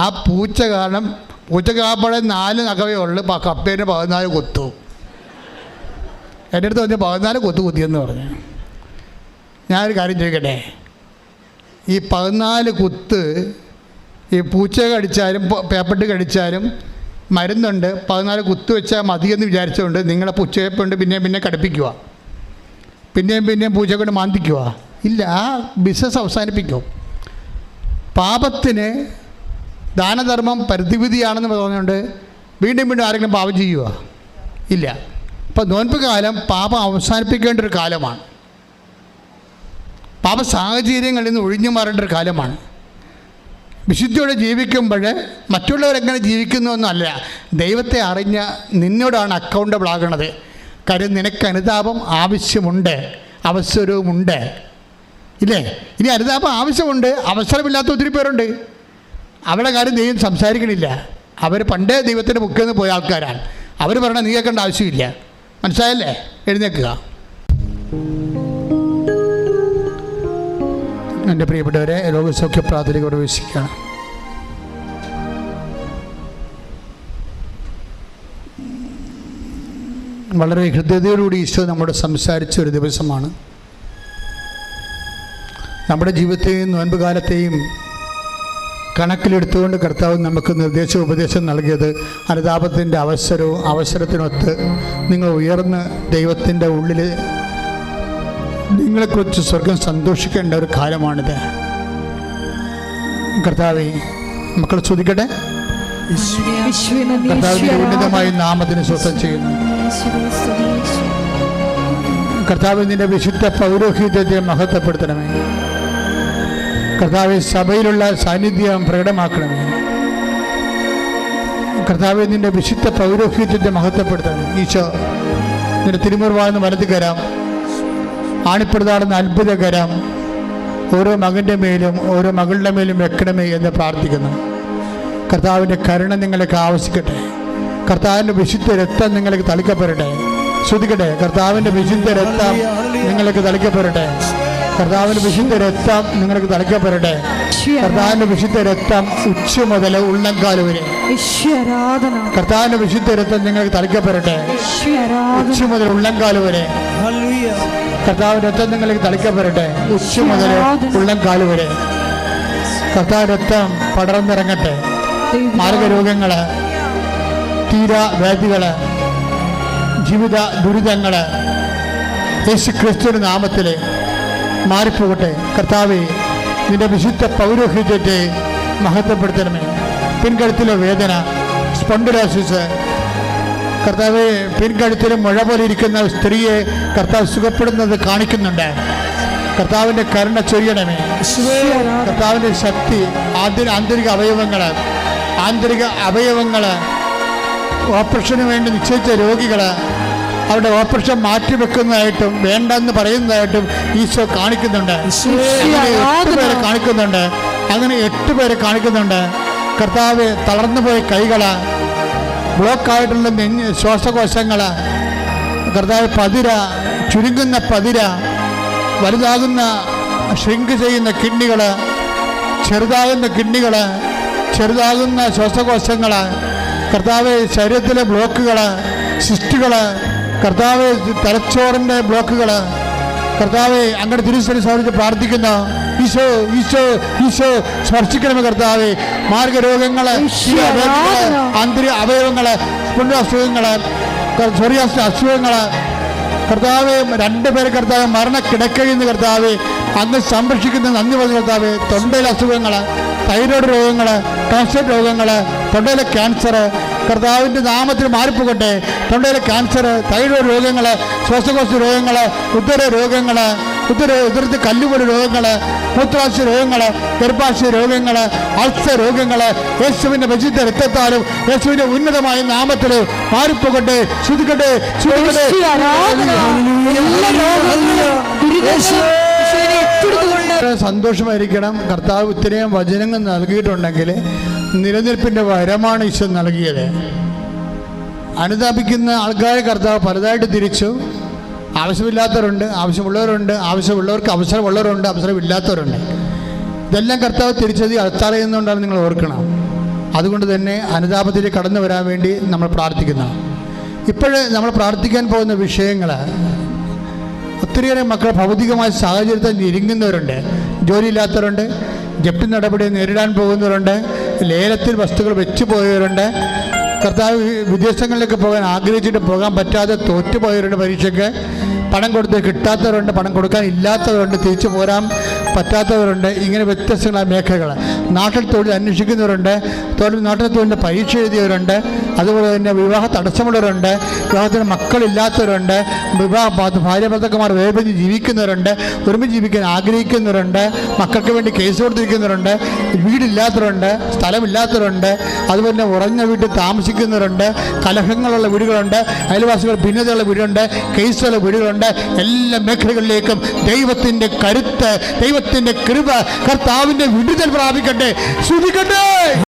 ആ പൂച്ച കാരണം പൂച്ചക്ക് ആപ്പാടെ 4 നഖവേ ഉള്ളു, കപ്പേൻ്റെ 14 കുത്തു. എൻ്റെ അടുത്ത് പറഞ്ഞ് 14 കുത്തിയെന്ന് പറഞ്ഞു. ഞാനൊരു കാര്യം ചോദിക്കട്ടെ, ഈ 14 കുത്ത് ഈ പൂച്ച കടിച്ചാലും പേപ്പട്ട് കടിച്ചാലും മരുന്നുണ്ട്, 14 കുത്ത് വെച്ചാൽ മതിയെന്ന് വിചാരിച്ചുകൊണ്ട് നിങ്ങളെ പൂച്ചയെക്കൊണ്ട് പിന്നെ കടുപ്പിക്കുക, പിന്നെയും പൂച്ച കൊണ്ട് മാന്തിക്കുക? ഇല്ല, ആ ബിസിനസ് അവസാനിപ്പിക്കും. പാപത്തിന് ദാനധർമ്മം പരിധിവിധിയാണെന്ന് പറഞ്ഞുകൊണ്ട് വീണ്ടും ആരെങ്കിലും പാപം ചെയ്യുക? ഇല്ല. അപ്പോൾ നോൻപ് കാലം പാപം അവസാനിപ്പിക്കേണ്ട ഒരു കാലമാണ്. പാപ സാഹചര്യങ്ങളിൽ നിന്ന് ഒഴിഞ്ഞു മാറേണ്ട ഒരു കാലമാണ്. വിശുദ്ധിയോടെ ജീവിക്കുമ്പോൾ മറ്റുള്ളവരെങ്ങനെ ജീവിക്കുന്നു എന്നല്ല, ദൈവത്തെ അറിഞ്ഞ നിന്നോടാണ് അക്കൗണ്ടബിൾ ആകണത്. കാര്യം നിനക്ക് അനുതാപം ആവശ്യമുണ്ട്, അവസരവുമുണ്ട്, ഇല്ലേ? ഇനി അനുതാപം ആവശ്യമുണ്ട്, അവസരമില്ലാത്ത ഒത്തിരി പേരുണ്ട്. അവരുടെ കാര്യം ദൈവം സംസാരിക്കണില്ല. അവർ പണ്ടേ ദൈവത്തിൻ്റെ മുക്കിൽ നിന്ന് പോയ ആൾക്കാരാണ്. അവർ പറഞ്ഞാൽ നീ കേൾക്കേണ്ട ആവശ്യമില്ല. മനസ്സിലായല്ലേ? എഴുന്നേൽക്കുക. എൻ്റെ പ്രിയപ്പെട്ടവരെ, രോഗസൗഖ്യ പ്രാർത്ഥനയ്ക്ക് പ്രവേശിക്കുകയാണ്. വളരെ ഹൃദയതയോടുകൂടി ഈശോ നമ്മോട് സംസാരിച്ച ഒരു ദിവസമാണ്. നമ്മുടെ ജീവിതത്തെയും നോയമ്പ് കാലത്തെയും കണക്കിലെടുത്തുകൊണ്ട് കർത്താവ് നമുക്ക് ഉപദേശം നൽകിയത് അനുതാപത്തിൻ്റെ അവസരത്തിനൊത്ത് നിങ്ങൾ ഉയർന്ന് ദൈവത്തിൻ്റെ ഉള്ളിൽ നിങ്ങളെക്കുറിച്ച് സ്വർഗം സന്തോഷിക്കേണ്ട ഒരു കാലമാണിത്. കർത്താവേ, മക്കൾ സ്തുതിക്കട്ടെ. കർത്താവിൻ്റെ ഉന്നതമായ നാമത്തിന് സ്വസ്ഥം ചെയ്യുന്നു. കർത്താവ് നിന്റെ വിശുദ്ധ പൗരോഹിത്യത്തെ മഹത്വപ്പെടുത്തണമേ. കർത്താവ് സഭയിലുള്ള സാന്നിധ്യം പ്രകടമാക്കണമേ. കർത്താവ് നിന്റെ വിശുദ്ധ പൗരോഹിത്യത്തെ മഹത്വപ്പെടുത്തണമേ. ഈശോ നിന്റെ തിരുമുറിവാകുന്ന വലത് കരം, ആണിപ്പെടുത്താടുന്ന അത്ഭുത കരം ഓരോ മകൻ്റെ മേലും ഓരോ മകളുടെ മേലും വെക്കണമേ എന്ന് പ്രാർത്ഥിക്കുന്നു. കർത്താവിൻ്റെ കരുണ നിങ്ങൾക്ക് ആവശ്യിക്കട്ടെ. കർത്താവിൻ്റെ വിശുദ്ധ രക്തം നിങ്ങൾക്ക് തളിക്കപ്പെടട്ടെ. ശ്രദ്ധിക്കട്ടെ, കർത്താവിൻ്റെ വിശുദ്ധ രക്തം നിങ്ങൾക്ക് തളിക്കപ്പെടട്ടെ. കർത്താവിൻ്റെ വിശുദ്ധ രക്തം നിങ്ങൾക്ക് തളിക്കപ്പെടട്ടെ. കർത്താവിൻ്റെ വിശുദ്ധ രക്തം ഉച്ച മുതൽ ഉള്ളംകാല് വരെ കർത്താവിൻ്റെ വിശുദ്ധ രക്തം നിങ്ങൾക്ക് തളിക്കപ്പെടട്ടെ. ഉച്ച മുതൽ ഉള്ളംകാല് വരെ കർത്താവിൻ്റെ രക്തം നിങ്ങൾക്ക് തളിക്കപ്പെടട്ടെ. ഉച്ച മുതൽ ഉള്ളംകാല് വരെ കർത്താവ് രക്തം പടർന്നിറങ്ങട്ടെ. മാർഗരോഗങ്ങൾ, തീരാവ്യാധികൾ, ജീവിത ദുരിതങ്ങൾ യേശു ക്രിസ്തുവിന്റെ നാമത്തിൽ മാറിപ്പോകട്ടെ. കർത്താവേ, നിന്റെ വിശുദ്ധ പൗരോഹിത്യത്തെ മഹത്വപ്പെടുത്തണമേ. പിൻകഴുത്തിലെ വേദന, സ്പോണ്ടിലോസിസ്, കർത്താവെ, പിൻകഴുത്തിൽ മുഴ പോലെ ഇരിക്കുന്ന സ്ത്രീയെ കർത്താവ് സുഖപ്പെടുന്നത് കാണിക്കുന്നുണ്ട്. കർത്താവിൻ്റെ കരുണ ചൊരിയണമേ. കർത്താവിൻ്റെ ശക്തി, ആന്തരിക അവയവങ്ങൾ ഓപ്പറേഷന് വേണ്ടി നിശ്ചയിച്ച രോഗികൾ അവരുടെ ഓപ്പറേഷൻ മാറ്റിവെക്കുന്നതായിട്ടും വേണ്ടെന്ന് പറയുന്നതായിട്ടും ഈശോ കാണിക്കുന്നുണ്ട്. 8 പേരെ കാണിക്കുന്നുണ്ട്. അങ്ങനെ 8 പേരെ കാണിക്കുന്നുണ്ട്. കർത്താവ് തളർന്നുപോയ കൈകൾ, ബ്ലോക്കായിട്ടുള്ള ശ്വാസകോശങ്ങൾ, കർത്താവ് പതിര, ചുരുങ്ങുന്ന പതിര, വലുതാകുന്ന ഷ്രിങ്ക് ചെയ്യുന്ന കിഡ്നികൾ, ചെറുതാകുന്ന കിഡ്നികൾ, ചെറുതാകുന്ന ശ്വാസകോശങ്ങൾ, കർത്താവ് ശരീരത്തിലെ ബ്ലോക്കുകൾ, സിസ്റ്റുകൾ, കർത്താവ് തലച്ചോറിൻ്റെ ബ്ലോക്കുകൾ, കർത്താവ് അങ്ങയുടെ തിരുസരി സാധിച്ച് പ്രാർത്ഥിക്കുന്നു. ഈശോ ഈശോ ഈശോ സ്പർശിക്കണമേ. കർത്താവ് മാർഗരോഗങ്ങൾ, ആന്തരിക അവയവങ്ങൾ, അസുഖങ്ങൾ, അസുഖങ്ങൾ, കർത്താവ് 2 പേര് കർത്താവ് മരണക്കിടക്കയിൽ നിന്ന് കർത്താവ് അങ്ങ് സംരക്ഷിക്കുന്ന നന്ദി പറഞ്ഞ കർത്താവ്. തൊണ്ടയിലെ അസുഖങ്ങൾ, തൈറോയ്ഡ് രോഗങ്ങൾ, ടോൺസിൽ രോഗങ്ങൾ, തൊണ്ടയിലെ ക്യാൻസർ കർത്താവിൻ്റെ നാമത്തിൽ മാറിപ്പോകട്ടെ. തൊണ്ടയിലെ ക്യാൻസർ, തൈറോയ്ഡ് രോഗങ്ങൾ, ശ്വാസകോശ രോഗങ്ങൾ, ഉദര രോഗങ്ങൾ, ഉദരത്തിൽ കല്ലുപോലെ രോഗങ്ങൾ, മൂത്രാശയ രോഗങ്ങൾ, ഗർഭാശയ രോഗങ്ങൾ, അൾസർ രോഗങ്ങൾ യേശുവിൻ്റെ വിശുദ്ധ രക്തത്താലും യേശുവിൻ്റെ ഉന്നതമായ നാമത്തിൽ മാറിപ്പോകട്ടെ. ശ്രുതിക്കട്ടെ, ശ്രുതിക്കട്ടെ. സന്തോഷമായിരിക്കണം. കർത്താവ് ഇത്രയും വചനങ്ങൾ നൽകിയിട്ടുണ്ടെങ്കിൽ നിലനിൽപ്പിൻ്റെ വരമാണ് ഈശോ നൽകിയത്. അനുതാപിക്കുന്ന ആൾക്കാരെ കർത്താവ് പലതായിട്ട് തിരിച്ചു. ആവശ്യമില്ലാത്തവരുണ്ട്, ആവശ്യമുള്ളവരുണ്ട്, ആവശ്യമുള്ളവർക്ക് അവസരമുള്ളവരുണ്ട്, അവസരമില്ലാത്തവരുണ്ട്. ഇതെല്ലാം കർത്താവ് തിരിച്ചത് അടുത്തറിയുന്നതുകൊണ്ടാണ് നിങ്ങൾ ഓർക്കണം. അതുകൊണ്ട് തന്നെ അനുതാപത്തിലേക്ക് കടന്നു വരാൻ വേണ്ടി നമ്മൾ പ്രാർത്ഥിക്കുന്നു. ഇപ്പോഴേ നമ്മൾ പ്രാർത്ഥിക്കാൻ പോകുന്ന വിഷയങ്ങൾ, ഒത്തിരിയേറെ മക്കൾ ഭൗതികമായ സാഹചര്യത്തിൽ ഞെരുങ്ങുന്നവരുണ്ട്, ജോലിയില്ലാത്തവരുണ്ട്, ജപ്തി നടപടി നേരിടാൻ പോകുന്നവരുണ്ട്, ലേലത്തിൽ വസ്തുക്കൾ വെച്ചു പോയവരുണ്ട്, കർത്താവ് വിദേശങ്ങളിലേക്ക് പോകാൻ ആഗ്രഹിച്ചിട്ട് പോകാൻ പറ്റാതെ തോറ്റുപോയവരുണ്ട്, പരീക്ഷയ്ക്ക് പണം കൊടുത്ത് കിട്ടാത്തവരുണ്ട്, പണം കൊടുക്കാൻ ഇല്ലാത്തവരുണ്ട്, തിരിച്ചു പോരാൻ പറ്റാത്തവരുണ്ട്. ഇങ്ങനെ വ്യത്യസ്തങ്ങളായ മേഖലകൾ. നാട്ടിൽ തൊഴിൽ അന്വേഷിക്കുന്നവരുണ്ട്, നാട്ടിൽ തൊഴിലിൻ്റെ പരീക്ഷ എഴുതിയവരുണ്ട്, അതുപോലെ തന്നെ വിവാഹ തടസ്സമുള്ളവരുണ്ട്, വിവാഹത്തിന് മക്കളില്ലാത്തവരുണ്ട്, ഭാര്യ ഭർത്താക്കന്മാർ വേർപിരിഞ്ഞ് ജീവിക്കുന്നവരുണ്ട്, ഒരുമിച്ച് ജീവിക്കാൻ ആഗ്രഹിക്കുന്നവരുണ്ട്, മക്കൾക്ക് വേണ്ടി കേസ് കൊടുത്തിരിക്കുന്നവരുണ്ട്, വീടില്ലാത്തവരുണ്ട്, സ്ഥലമില്ലാത്തവരുണ്ട്, അതുപോലെ തന്നെ ഉറഞ്ഞ വീട്ടിൽ താമസിക്കുന്നവരുണ്ട്, കലഹങ്ങളുള്ള വീടുകളുണ്ട്, അയൽവാസികൾ ഭിന്നതയുള്ള വീടുണ്ട്, കേസുള്ള വീടുകളുണ്ട്. എല്ലാ മേഖലകളിലേക്കും ദൈവത്തിൻ്റെ കരുത്ത്, ദൈവത്തിൻ്റെ കൃപ, കർത്താവിൻ്റെ വിടുതൽ പ്രാപിക്കട്ടെ. ശ്രദ്ധിക്കട്ടെ.